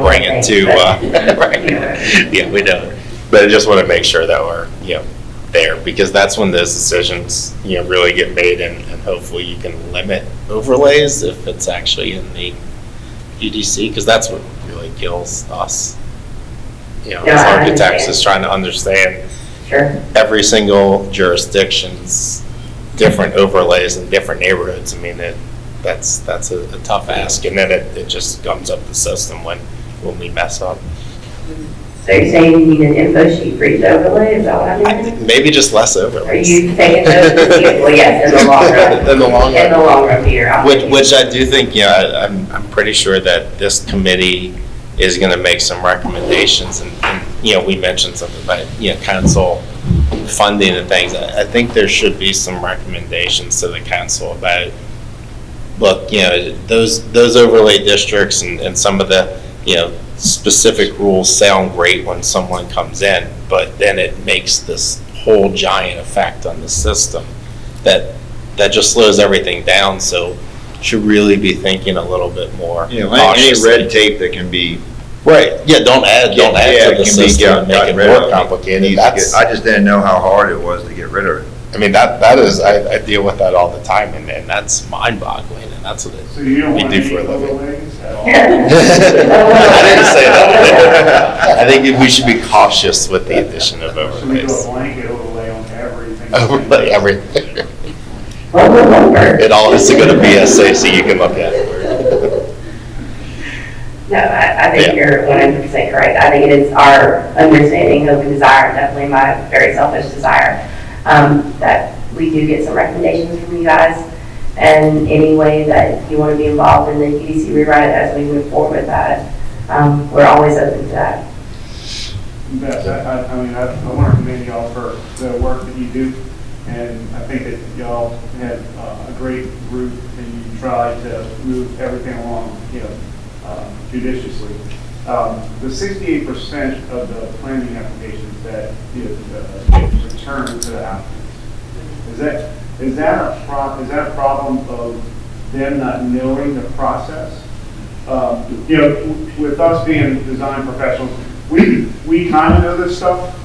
bring it to, right. Yeah, we don't. But I just want to make sure that we're, there, because that's when those decisions, really get made, and hopefully you can limit overlays if it's actually in the UDC, because that's what really kills us. As architects, is trying to understand every single jurisdiction's different overlays in different neighborhoods. I mean, that's a tough ask, and then it just gums up the system when we mess up. So you're saying you need an info sheet for each overlay? Is that what I'm hearing? Maybe just less overlays. Are you taking those? Well, yes, in the long run. In the long run. In the long run, Peter. Which I do think, I'm pretty sure that this committee is gonna make some recommendations, and, you know, we mentioned something about, you know, council funding and things. I think there should be some recommendations to the council about, look, you know, those overlay districts and some of the, you know, specific rules sound great when someone comes in, but then it makes this whole giant effect on the system that just slows everything down. So should really be thinking a little bit more You know, any cautiously. red tape that can be. Right, yeah, don't add Yeah, to the can be system and make gotten it rid of. more complicated. Needs to That's, I just didn't know how hard it was to get rid of it. I mean, that is, I deal with that all the time, and that's mind-boggling, and that's what So you don't we want do any for a living. overlays at all? I didn't say that. I think we should be cautious with the addition of So we do a overlays. blanket overlay on everything. Overlay everything. It all is going to be essay, so you can look at it. No, I think Yeah. you're 100% correct. I think it is our understanding, hope, and desire, definitely my very selfish desire, that we do get some recommendations from you guys, and any way that you want to be involved in the UDC rewrite as we move forward with that, we're always open to that. Beth, I mean, I want to commend y'all for the work that you do, and I think that y'all had a great group, and you tried to move everything along, you know, judiciously. The 68% of the planning applications that get returned to the applicants, is that a problem of them not knowing the process? You know, with us being design professionals, we kind of know this stuff,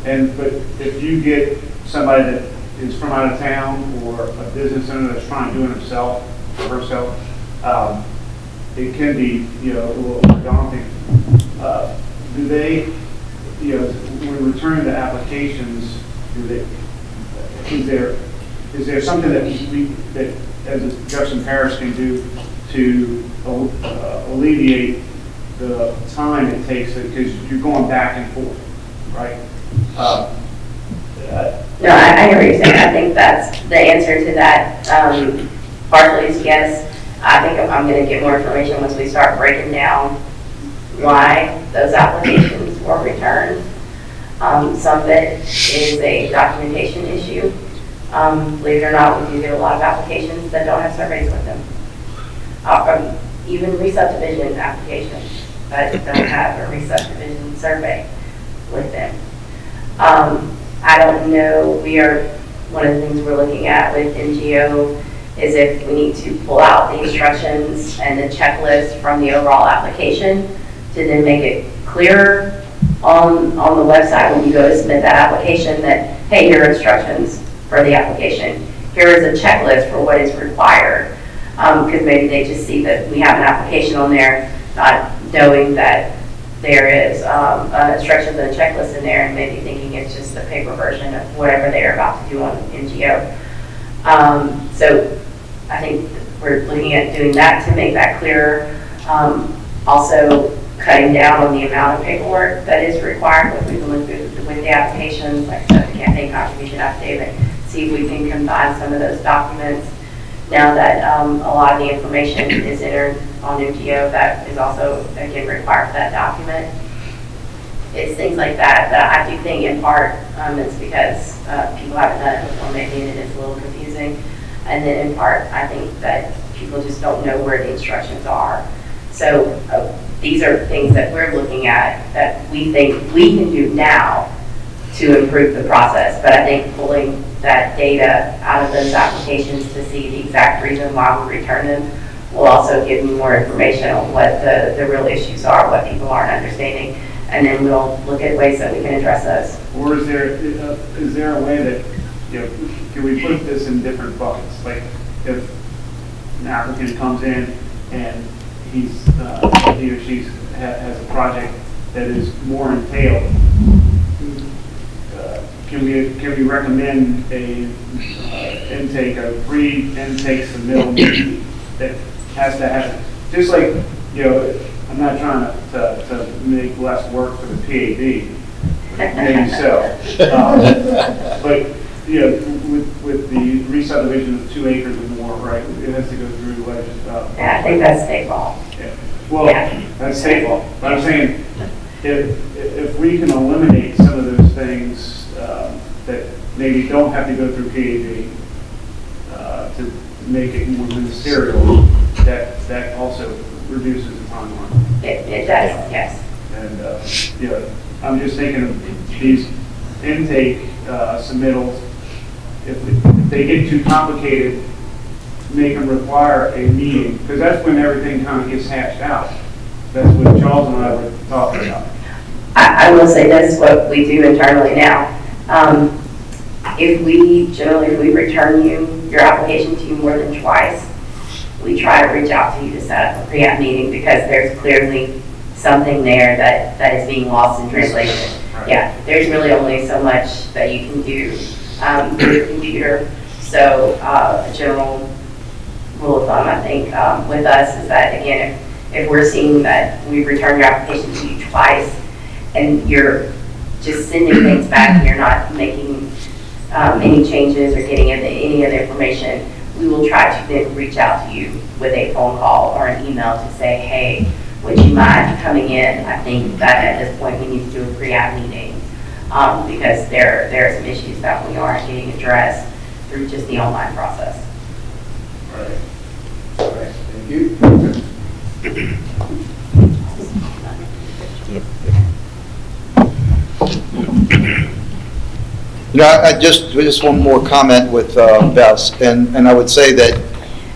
but if you get somebody that is from out of town or a business owner that's trying to do it himself or herself, it can be, you know, a little daunting. Do they, you know, when returning the applications, is there something that as Jefferson Parish can do to alleviate the time it takes, because you're going back and forth, right? No, I hear what you're saying. I think that's the answer to that. Partially is yes. I think I'm going to get more information once we start breaking down why those applications were returned. Some of it is a documentation issue. Believe it or not, we do get a lot of applications that don't have surveys with them. Even re-subdivision applications that don't have a re-subdivision survey with them. I don't know, one of the things we're looking at with NGO is if we need to pull out the instructions and the checklist from the overall application to then make it clearer on the website when you go to submit that application that, hey, here are instructions for the application. Here is a checklist for what is required. Because maybe they just see that we have an application on there, not knowing that there is instructions and a checklist in there, and maybe thinking it's just the paper version of whatever they're about to do on NGO. So I think we're looking at doing that to make that clearer. Also, cutting down on the amount of paperwork that is required with the applications, like the campaign contribution affidavit, see if we can combine some of those documents. Now that a lot of the information is entered on MGO, that is also, again, required for that document. It's things like that that I do think in part it's because people haven't done it before, maybe, and it's a little confusing. And then in part, I think that people just don't know where the instructions are. So these are things that we're looking at that we think we can do now to improve the process. But I think pulling that data out of those applications to see the exact reason why we return them will also give me more information on what the real issues are, what people aren't understanding, and then we'll look at ways that we can address those. Or is there a way that, you know, can we put this in different buckets? Like if an applicant comes in and he or she has a project that is more entailed, can we recommend a pre-intake submittal that has to happen? Just like, you know, I'm not trying to make less work for the PAD, maybe so. But, you know, with the re-subdivision of 2 acres or more, right, it has to go through Yeah, I think that's state law. Yeah. Well, Yeah. That's hateful. But I'm saying, if we can eliminate some of those things that maybe don't have to go through PAD to make it more ministerial, that also reduces the timeline. It does, yes. And, I'm just thinking of these intake submittals, if they get too complicated, make them require a meeting, because that's when everything kind of gets hashed out. That's what Charles and I were talking about. I will say this, what we do internally now. If we return your application to you more than twice, we try to reach out to you to set up a pre-app meeting, because there's clearly something there that is being lost in translation. Right. Yeah, there's really only so much that you can do through your computer. So a general rule of thumb, I think, with us is that, again, if we're seeing that we've returned your application to you twice and you're just sending things back and you're not making any changes or getting any of the information, we will try to then reach out to you with a phone call or an email to say, hey, would you mind coming in? I think that at this point we need to do a pre-app meeting because there are some issues that we aren't getting addressed through just the online process. Right. All right, thank you. I just one more comment with Bess, and I would say that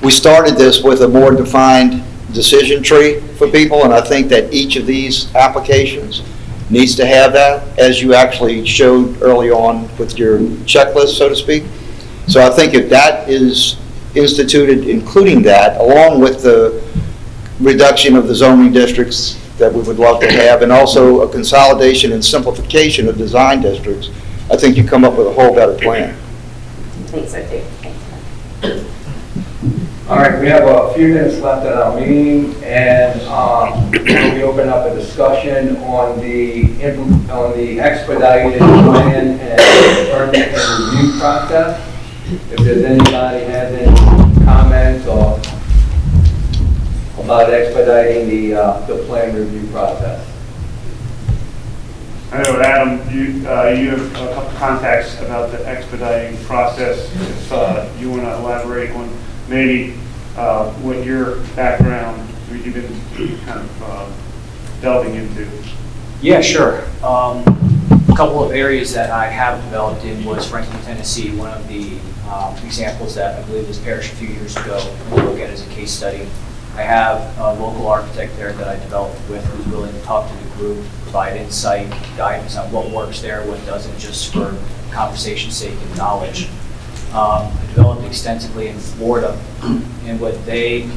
we started this with a more defined decision tree for people, and I think that each of these applications needs to have that, as you actually showed early on with your checklist, so to speak. So I think if that is instituted, including that, along with the reduction of the zoning districts that we would love to have, and also a consolidation and simplification of design districts, I think you come up with a whole better plan. I think so too. All right, we have a few minutes left at our meeting, and we open up a discussion on the expedited plan and permit and review process. If there's anybody has any comments or about expediting the plan review process. I know, Adam, you have a couple contacts about the expediting process. If you want to elaborate on maybe what your background, you've been kind of delving into. Yeah, sure. A couple of areas that I have developed in was Franklin, Tennessee. One of the examples that I believe was Parish a few years ago, we look at as a case study. I have a local architect there that I developed with who's willing to talk to the group, provide insight, guidance on what works there, what doesn't, just for conversation's sake and knowledge. I developed extensively in Florida, and what they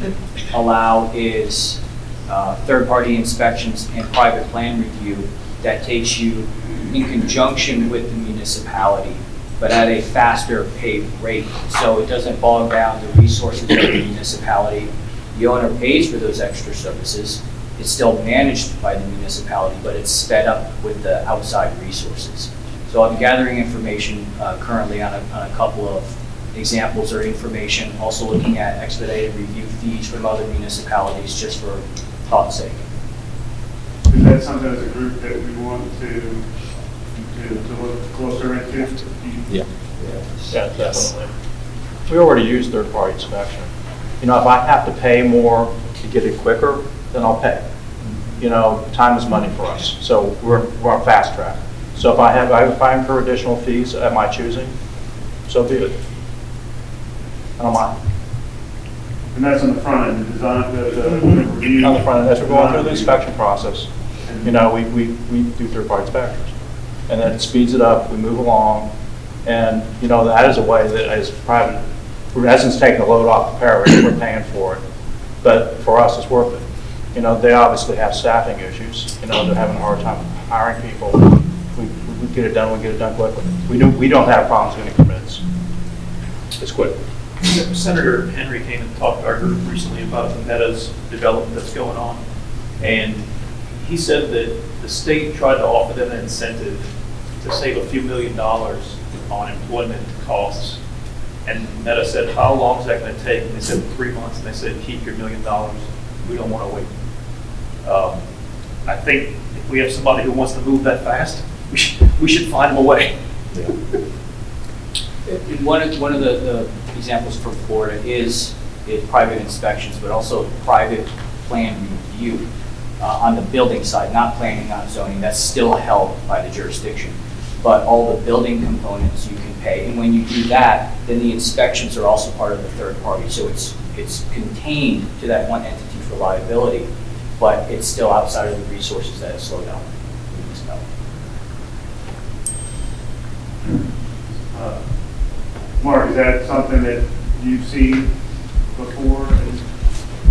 allow is third-party inspections and private plan review that takes you in conjunction with the municipality, but at a faster paid rate. So it doesn't bog down the resources of the municipality. The owner pays for those extra services. It's still managed by the municipality, but it's sped up with the outside resources. So I'm gathering information currently on a couple of examples or information, also looking at expedited review fees from other municipalities, just for thought's sake. Is that something as a group that we want to look closer into? Yeah. Yeah, definitely. We already use third-party inspection. If I have to pay more to get it quicker, then I'll pay. Time is money for us, so we're on fast track. So if I incur additional fees at my choosing, so be it. I don't mind. And that's on the front end, the design, the review. On the front end, as we're going through the inspection process, we do third-party inspections. And then it speeds it up, we move along, and, that is a way that is private. We're in essence taking the load off the Parish, we're paying for it. But for us, it's worth it. They obviously have staffing issues, they're having a hard time hiring people. We get it done, we get it done quickly. We don't have problems getting permits. It's quick. Senator Henry came and talked to our group recently about the Meadows development that's going on. And he said that the state tried to offer them an incentive to save a few $1 million on employment costs. And Meta said, how long is that going to take? And they said 3 months. And they said, keep your $1 million. We don't want to wait. I think if we have somebody who wants to move that fast, we should find them a way. One of the examples from Florida is private inspections, but also private plan review on the building side, not planning, not zoning. That's still held by the jurisdiction. But all the building components you can pay. And when you do that, then the inspections are also part of the third party. So it's contained to that one entity for liability, but it's still outside of the resources that slow down the municipality. Mark, is that something that you've seen before in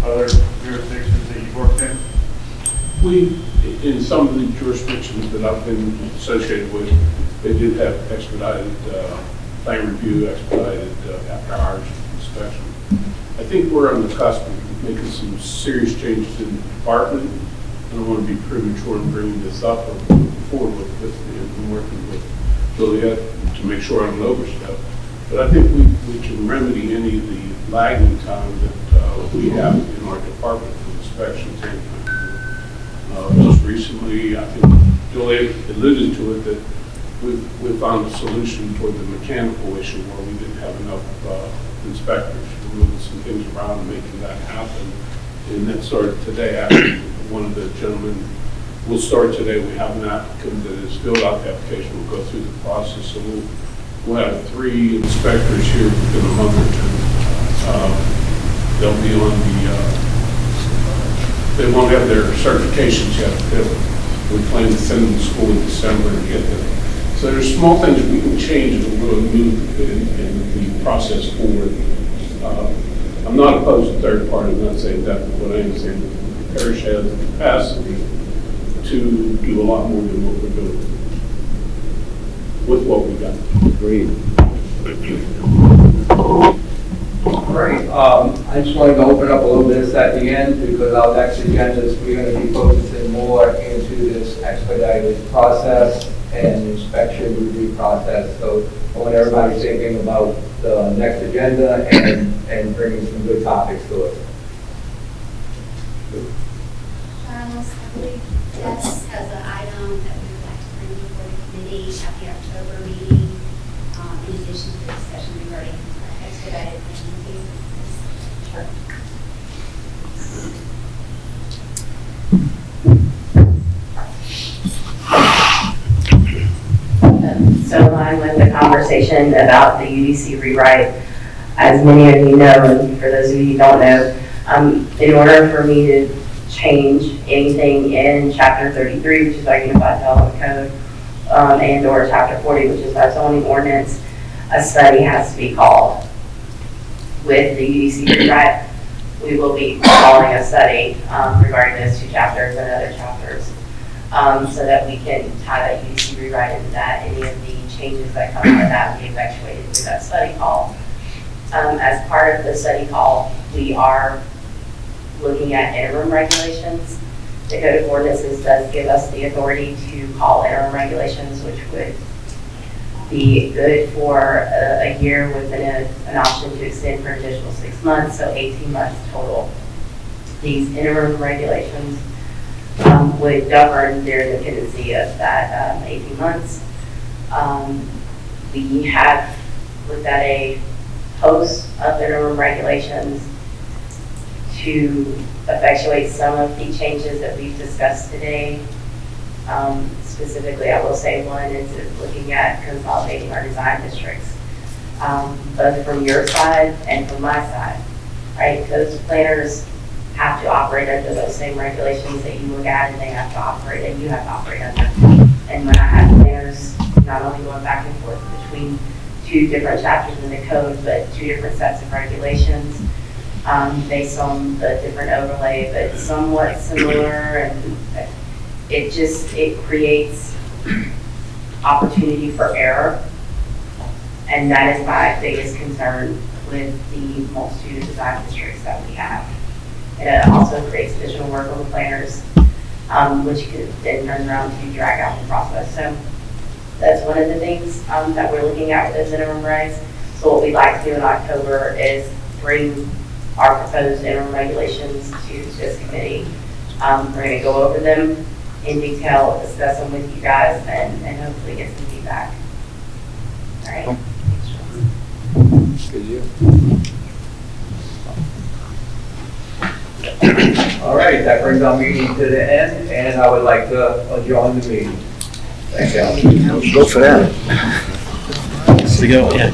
other jurisdictions that you've worked in? We, in some of the jurisdictions that I've been associated with, they did have expedited plan review, expedited after hours inspection. I think we're on the cusp of making some serious changes in the department. I don't want to be premature in bringing this up or moving forward with this and working with Juliet to make sure I don't overstep. But I think we can remedy any of the lagging time that we have in our department for inspections. Just recently, I think Juliet alluded to it, that we found a solution for the mechanical issue where we didn't have enough inspectors. We're moving some things around and making that happen. And that started today. Actually, one of the gentlemen will start today. We have an applicant that has filled out the application. We'll go through the process. So we'll have 3 inspectors here within a month or 2. They'll be on the they won't have their certifications yet. We plan to send them to school in December and get them. So there's small things we can change that will really move in the process forward. I'm not opposed to third party. I'm not saying that, but what I am saying is the parish has the capacity to do a lot more than what we're doing with what we got. Agreed. Great. I just wanted to open up a little bit at the end because our next agenda is we're going to be focusing more into this expedited process and inspection review process. So I want everybody thinking about the next agenda and bringing some good topics to us. Charles, I believe Jess has an item that we would like to bring before the committee at the October meeting, in addition to the discussion regarding expedited plan review. Sure. So in line with the conversation about the UDC rewrite, as many of you know, and for those of you who don't know, in order for me to change anything in Chapter 33, which is our Unified Development Code, and or Chapter 40, which is our zoning ordinance, a study has to be called. With the UDC rewrite, we will be calling a study regarding those 2 chapters and other chapters, so that we can tie that UDC rewrite into that. Any of the changes that come out of that will be effectuated through that study call. As part of the study call, we are looking at interim regulations. The Code of Ordinances does give us the authority to call interim regulations, which would be good for a year with an option to extend for an additional 6 months, so 18 months total. These interim regulations would govern during the pendency of that 18 months. We have looked at a host of interim regulations to effectuate some of the changes that we've discussed today. Specifically, I will say one is looking at consolidating our design districts, both from your side and from my side, right? Those planners have to operate under those same regulations that you look at, and they have to operate, and you have to operate under. And when I have planners not only going back and forth between 2 different chapters in the code, but 2 different sets of regulations, based on the different overlay, but somewhat similar, and it creates opportunity for error. And that is my biggest concern with the multitude of design districts that we have. And it also creates additional work on the planners, which could then turn around to drag out the process. So that's one of the things that we're looking at with those interim regs. So what we'd like to do in October is bring our proposed interim regulations to this committee We're gonna go over them in detail, discuss them with you guys, and hopefully get some feedback. All right? Good deal. All right, that brings our meeting to the end, and I would like to adjourn the meeting. Thank you. Go for that. To go, yeah.